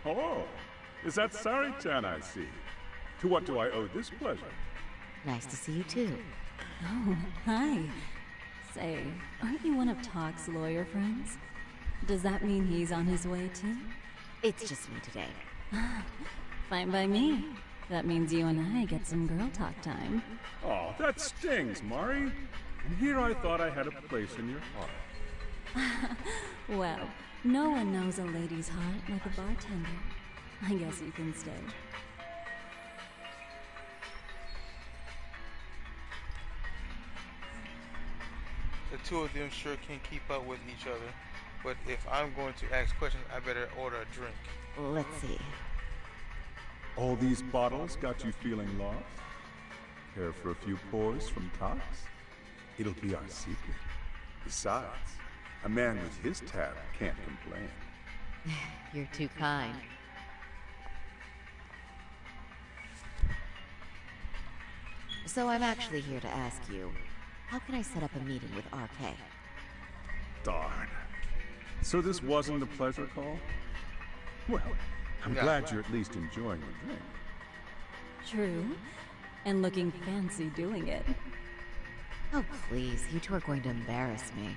Oh, is that Sari-chan I see? To what do I owe this pleasure? Nice to see you too. Oh, hi. Say, aren't you one of Talk's lawyer friends? Does that mean he's on his way too? It's just me today. Fine by me. That means you and I get some girl talk time. Oh, that stings, Mari. And here I thought I had a place in your heart. Well, no one knows a lady's heart like a bartender. I guess you can stay. The two of them sure can keep up with each other, but if I'm going to ask questions, I better order a drink. Let's see. All these bottles got you feeling lost? Care for a few pours from Tox? It'll be our secret. Besides, a man with his tab can't complain. You're too kind. So I'm actually here to ask you, how can I set up a meeting with RK? Darn. So this wasn't a pleasure call? Well, I'm glad you're at least enjoying the drink. True. And looking fancy doing it. Oh, please. You two are going to embarrass me.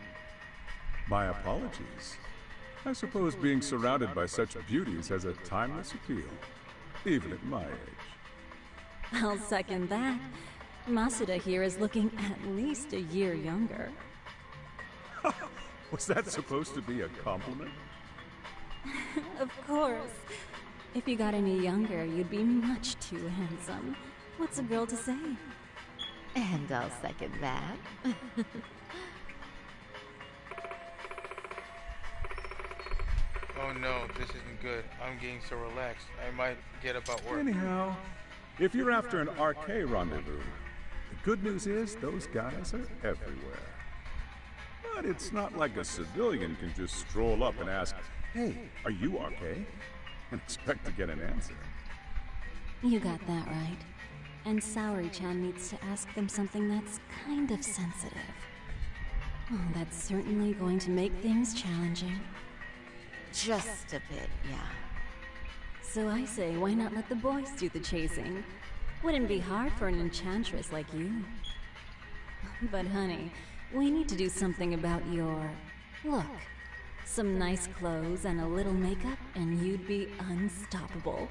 My apologies. I suppose being surrounded by such beauties has a timeless appeal, even at my age. I'll second that. Masuda here is looking at least a year younger. Was that supposed to be a compliment? Of course. If you got any younger, you'd be much too handsome. What's a girl to say? And I'll second that. Oh no, this isn't good. I'm getting so relaxed. I might forget about work. Anyhow, if you're after an RK rendezvous, the good news is those guys are everywhere. But it's not like a civilian can just stroll up and ask, "Hey, are you RK?" and expect to get an answer. You got that right. And Saori-chan needs to ask them something that's kind of sensitive. Oh, that's certainly going to make things challenging. Just a bit, yeah. So I say, why not let the boys do the chasing? Wouldn't be hard for an enchantress like you. But honey, we need to do something about your look. Some nice clothes and a little makeup, and you'd be unstoppable.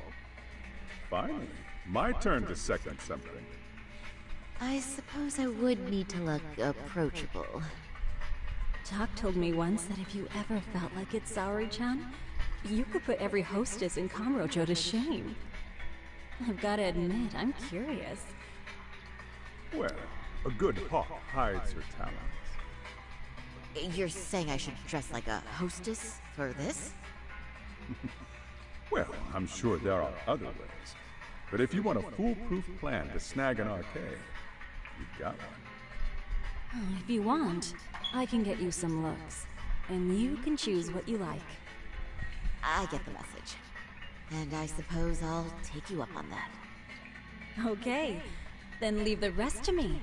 Finally, my turn to second something. I suppose I would need to look approachable. Talk told me once that if you ever felt like it, Saori-chan, you could put every hostess in Kamurocho to shame. I've got to admit, I'm curious. Well, a good hawk hides her talents. You're saying I should dress like a hostess for this? Well, I'm sure there are other ways. But if you want a foolproof plan to snag an RK, you've got one. Oh, if you want, I can get you some looks. And you can choose what you like. I get the message. And I suppose I'll take you up on that. Okay, then leave the rest to me.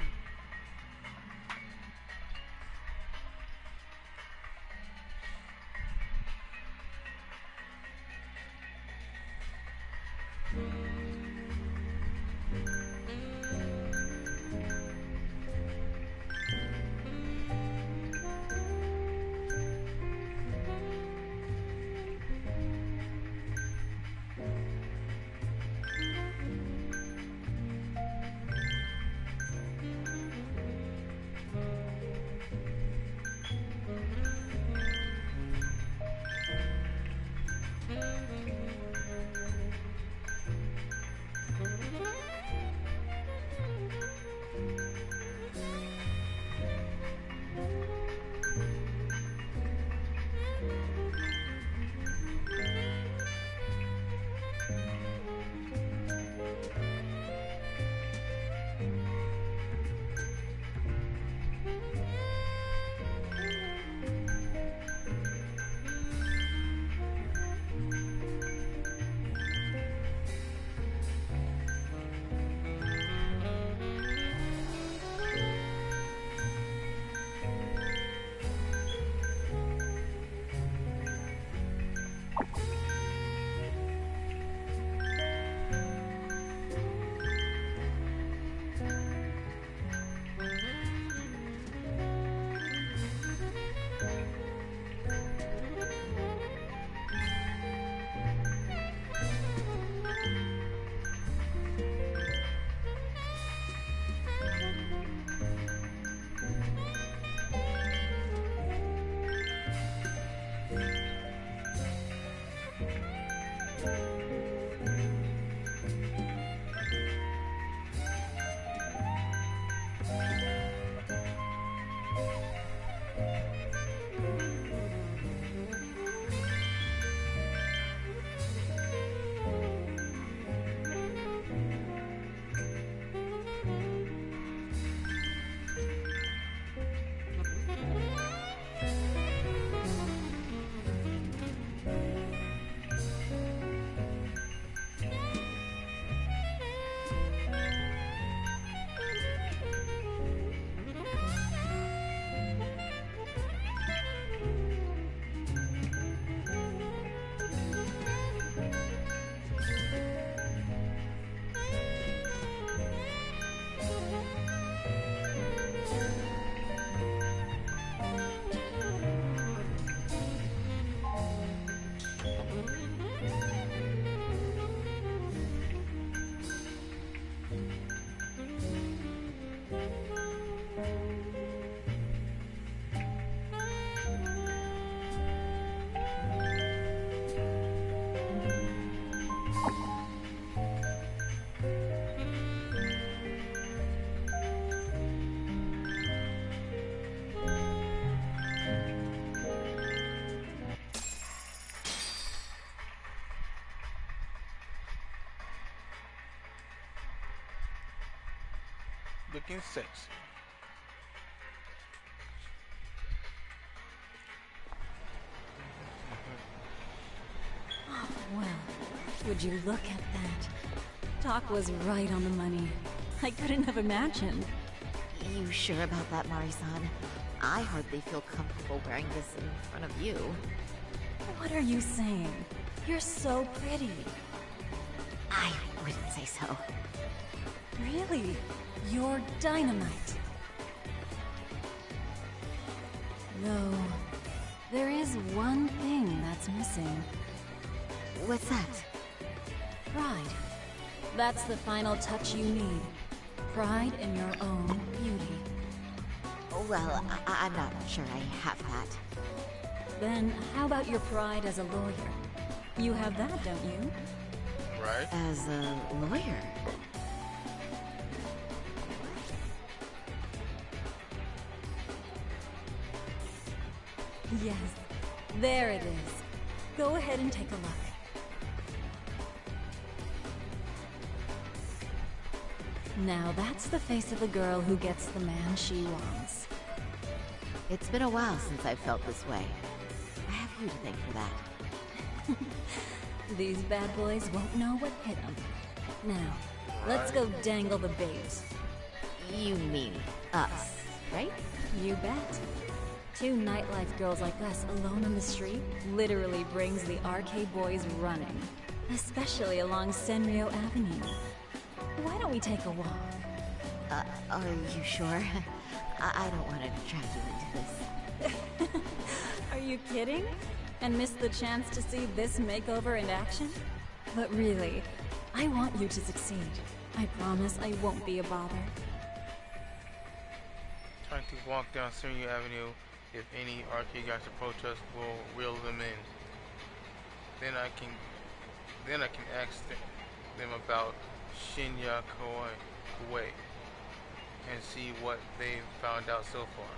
looking sexy. Oh, well, would you look at that? Doc was right on the money. I couldn't have imagined. You sure about that, Mari-san? I hardly feel comfortable wearing this in front of you. What are you saying? You're so pretty. I wouldn't say so. Really? You're dynamite. Though, there is one thing that's missing. What's that? Pride. That's the final touch you need. Pride in your own beauty. Well, I'm not sure I have that. Then how about your pride as a lawyer? You have that, don't you? Right. As a lawyer? Yes, there it is. Go ahead and take a look. Now that's the face of a girl who gets the man she wants. It's been a while since I've felt this way. I have you to thank for that. These bad boys won't know what hit them. Now, let's go dangle the bait. You mean us, right? You bet. Two nightlife girls like us alone on the street literally brings the arcade boys running. Especially along Senryo Avenue. Why don't we take a walk? Are you sure? I don't want to drag you into this. Are you kidding? And miss the chance to see this makeover in action? But really, I want you to succeed. I promise I won't be a bother. Trying to walk down Senryo Avenue. If any arcade guys approach us, we'll reel them in. Then I can ask them about Shinya Kawai and see what they've found out so far.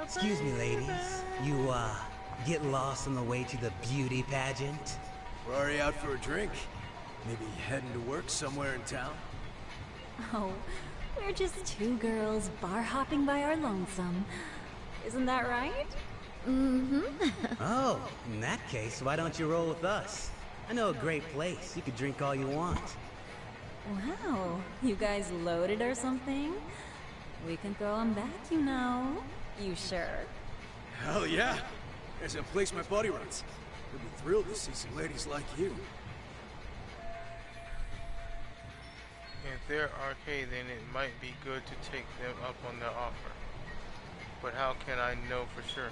Excuse me, ladies. You, get lost on the way to the beauty pageant? We're already out for a drink. Maybe heading to work somewhere in town? Oh, we're just two girls bar hopping by our lonesome. Isn't that right? Mm-hmm. Oh, in that case, why don't you roll with us? I know a great place. You could drink all you want. Wow, you guys loaded or something? We can throw them back, you know. You sure? Hell yeah! There's a place my buddy runs. He'll be thrilled to see some ladies like you. If they're arcade, then it might be good to take them up on their offer. But how can I know for sure?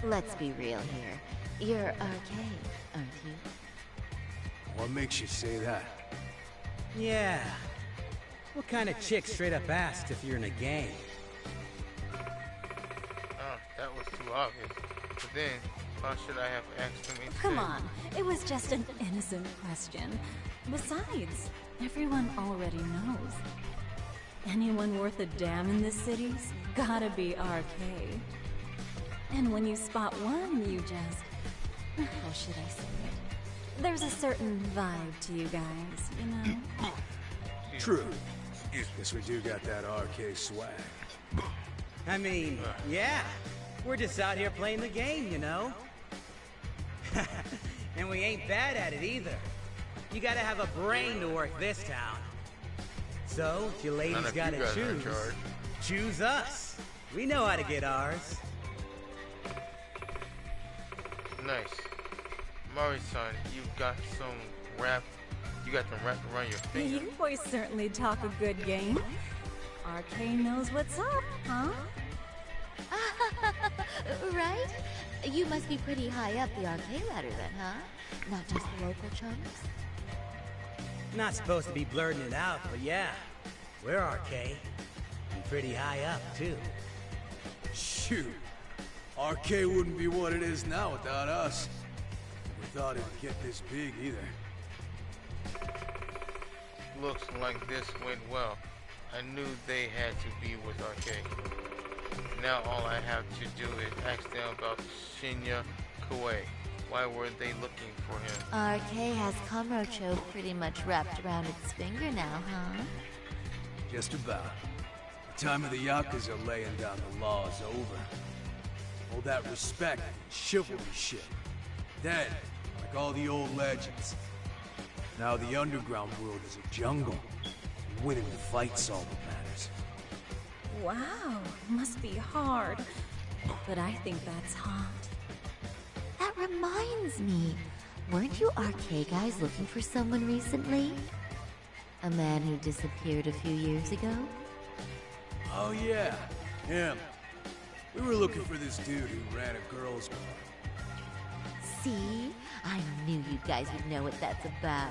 Let's be real here. You're arcade, aren't you? What makes you say that? Yeah. What kind of chick straight up asked if you're in a gang? Oh, that was too obvious. But then, how should I have asked them instead? Come on, it was just an innocent question. Besides, everyone already knows. Anyone worth a damn in this city's gotta be arcade. And when you spot one, you just... how should I say it? There's a certain vibe to you guys, you know? True. Guess we do got that arcade swag. I mean, yeah. We're just out here playing the game, you know? And we ain't bad at it either. You gotta have a brain to work this town. So, if you ladies gotta choose us. We know how to get ours. Nice. Mari-san, you got them wrapped around your finger. You boys certainly talk a good game. RK knows what's up, huh? Right? You must be pretty high up the arcade ladder then, huh? Not just the local chumps? Not supposed to be blurting it out, but yeah. We're RK. And pretty high up, too. Shoot. RK wouldn't be what it is now without us. Never thought it'd get this big either. Looks like this went well. I knew they had to be with RK. Now all I have to do is ask them about Shinya Koei. Why were they looking for him? RK has Kamurocho pretty much wrapped around its finger now, huh? Just about. The time of the Yakuza laying down the law is over. All that respect and chivalry shit. Dead, like all the old legends. Now the underground world is a jungle. And winning the fight's all that matters. Wow, must be hard. But I think that's hot. That reminds me. Weren't you RK guys looking for someone recently? A man who disappeared a few years ago? Oh yeah, him. We were looking for this dude who ran a girls' bar. See? I knew you guys would know what that's about.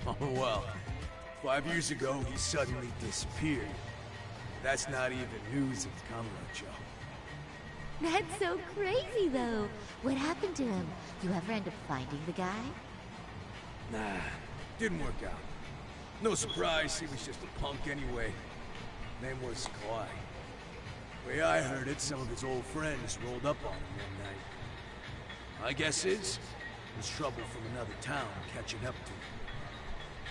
Oh well, 5 years ago he suddenly disappeared. That's not even news of Kamurocho. That's so crazy though. What happened to him? You ever end up finding the guy? Nah, didn't work out. No surprise, he was just a punk anyway. Name was Kawhi. Way I heard it, some of his old friends rolled up on him one night. My guess is, it was trouble from another town catching up to him.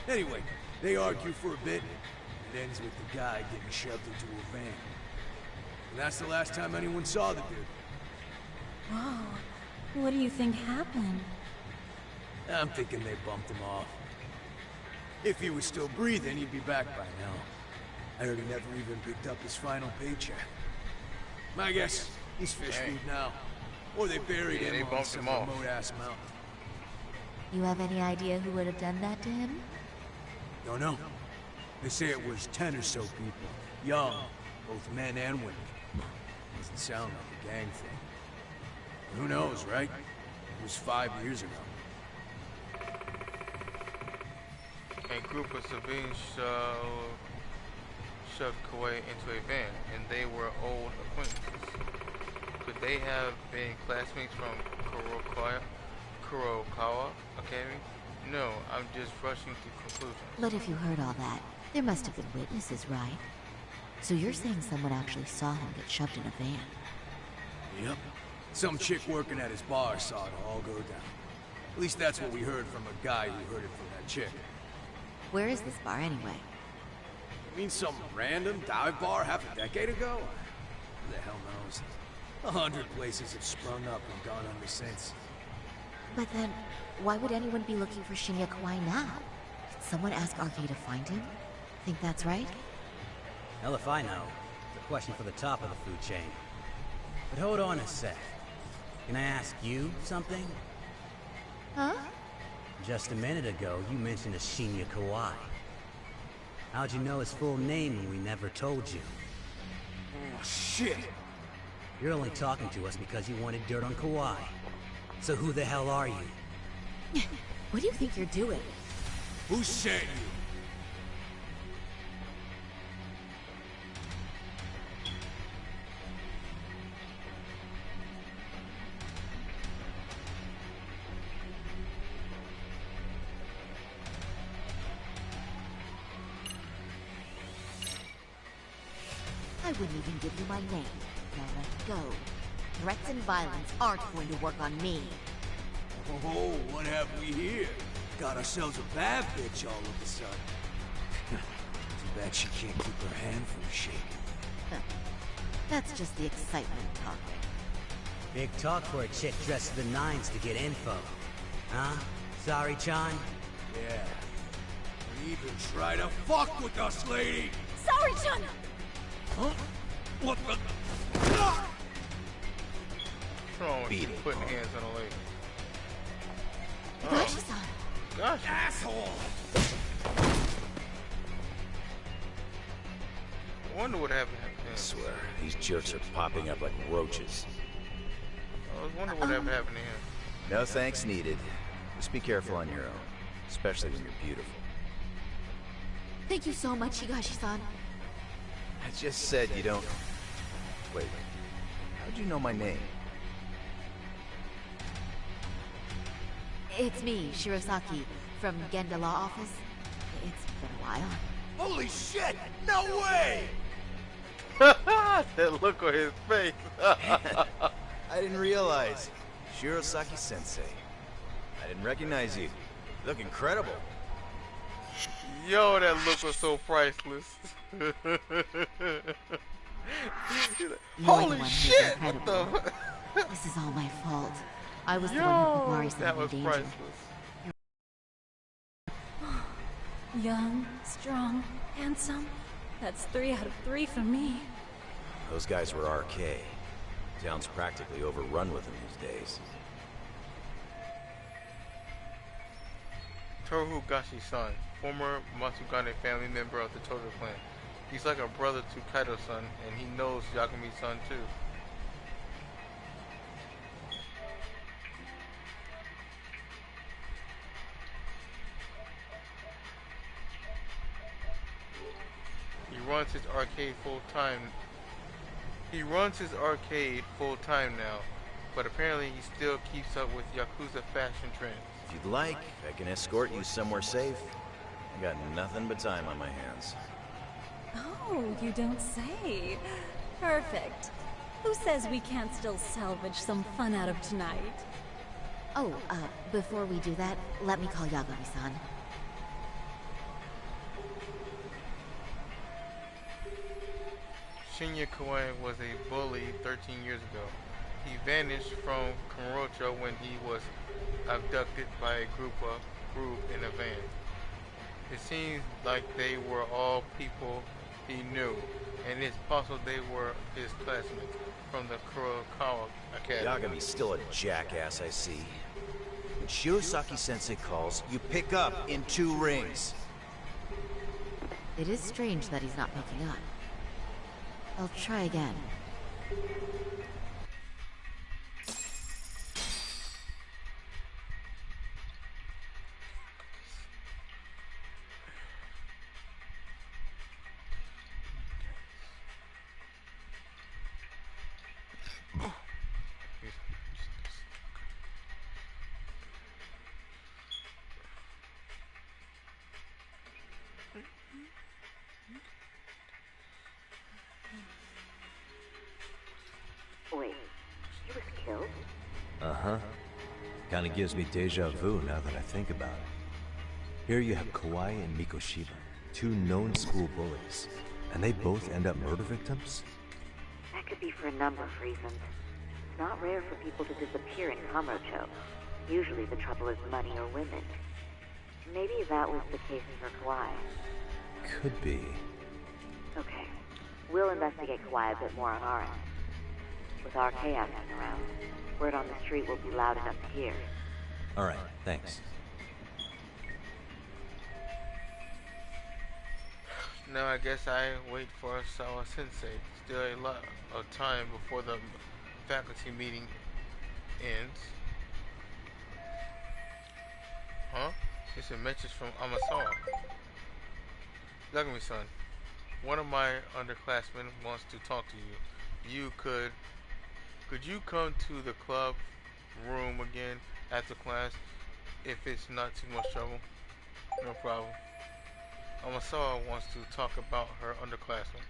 Anyway, they argue for a bit, and it ends with the guy getting shoved into a van. And that's the last time anyone saw the dude. Whoa, what do you think happened? I'm thinking they bumped him off. If he was still breathing, he'd be back by now. I heard he never even picked up his final paycheck. My guess, he's fish food now. Or they buried him on some remote-ass mountain. You have any idea who would have done that to him? Don't know. They say it was 10 or so people. Young, both men and women. Doesn't sound like a gang thing. Who knows, right? It was 5 years ago. A group of civilians shoved Koei into a van, and they were old acquaintances. Could they have been classmates from Kurokawa Academy? No, I'm just rushing to conclusions. But if you heard all that, there must have been witnesses, right? So you're saying someone actually saw him get shoved in a van? Yep. Some chick working at his bar saw it all go down. At least that's what we heard from a guy who heard it from that chick. Where is this bar anyway? You mean some random dive bar half a decade ago? Who the hell knows? 100 places have sprung up and gone under since. But then, why would anyone be looking for Shinya Kawai now? Did someone ask RK to find him? Think that's right? Hell if I know. It's a question for the top of the food chain. But hold on a sec. Can I ask you something? Huh? Just a minute ago, you mentioned a Shinya Kawai. How'd you know his full name when we never told you? Oh, shit! You're only talking to us because you wanted dirt on Kawhi. So who the hell are you? What do you think you're doing? Who sent you? I wouldn't even give you my name. Now let go. Threats and violence aren't going to work on me. Oh, what have we here? Got ourselves a bad bitch all of a sudden. Too bad she can't keep her hand from shaking. That's just the excitement talking. Big talk for a chick dressed to the nines to get info. Huh? Sorry, Chan? Yeah. You even try to fuck with us, lady! Sorry, Chan! Huh? What the? What's wrong with you putting hands on a lady? Higashi-san! Gosh. Asshole! I wonder what happened to him. I swear, these jerks are popping up like roaches. I was wondering what happened to him. No thanks needed. Just be careful on your own, especially when you're beautiful. Thank you so much, Higashi-san. I just said you don't... Wait, how'd you know my name? It's me, Shirosaki, from Genda Law Office. It's been a while. Holy shit! No way! That look on his face. I didn't realize. Shirosaki-sensei. I didn't recognize you. You look incredible. Yo, that look was so priceless. Holy shit! What the? This is all my fault. I was the one who put Mari-san in danger. Priceless. Young, strong, handsome. That's 3 out of 3 for me. Those guys were RK. Town's practically overrun with them these days. Toru Gashi-san, former Matsugane family member of the Toru clan. He's like a brother to Kaido-san, and he knows Yagami-san too. He runs his arcade full time now, but apparently he still keeps up with Yakuza fashion trends. If you'd like, I can escort you somewhere safe. I got nothing but time on my hands. Oh, you don't say. Perfect. Who says we can't still salvage some fun out of tonight? Oh, before we do that, let me call Yagami-san. Shinya Kawai was a bully 13 years ago. He vanished from Kamurocho when he was abducted by a group in a van. It seems like they were all people he knew, and it's possible they were his classmates from the Kurokawa Academy. Yagami's still a jackass, I see. When Shirosaki-sensei calls, you pick up in 2 rings. It is strange that he's not picking up. I'll try again. Wait, he was killed? Uh-huh. Kinda gives me deja vu now that I think about it. Here you have Kawai and Mikoshiba, 2 known school bullies, and they both end up murder victims? That could be for a number of reasons. It's not rare for people to disappear in Kamurocho. Usually the trouble is money or women. Maybe that was the case for Kawai. Could be. Okay. We'll investigate Kawai a bit more on our end. With RK asking around, word on the street will be loud enough to hear. Alright, thanks. Now I guess I wait for Sawa Sensei. Still a lot of time before the faculty meeting ends. Huh? It's a message from Amasawa. Yagami-san, one of my underclassmen wants to talk to you. Could you come to the club room again after class if it's not too much trouble? No problem. Amasawa wants to talk about her underclassmen.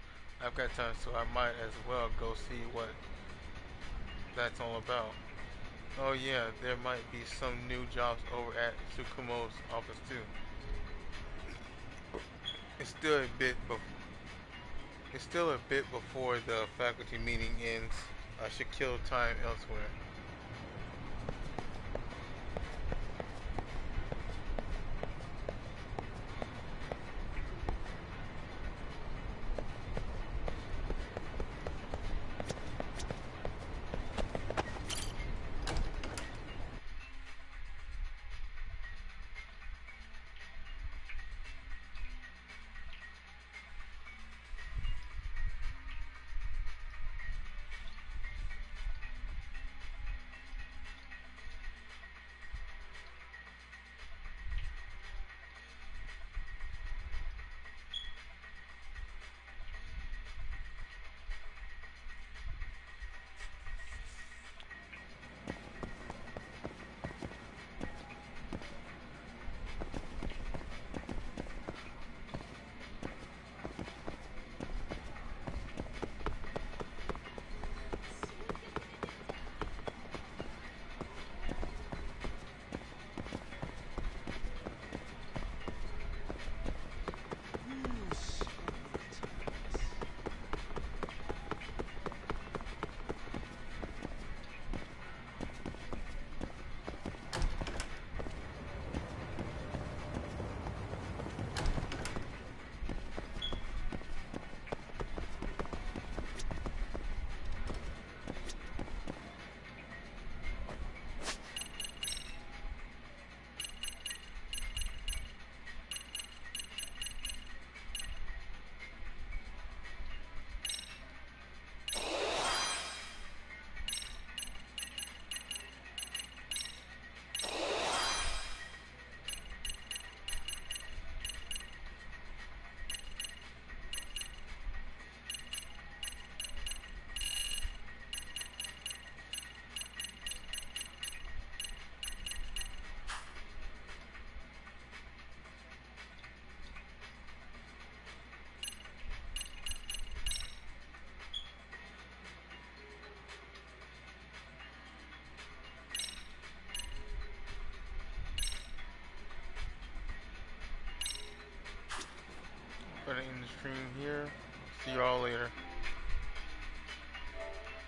I've got time, so I might as well go see what that's all about. Oh yeah, there might be some new jobs over at Tsukumo's office too. It's still a bit before the faculty meeting ends. I should kill time elsewhere. Put it in the stream here. See y'all later.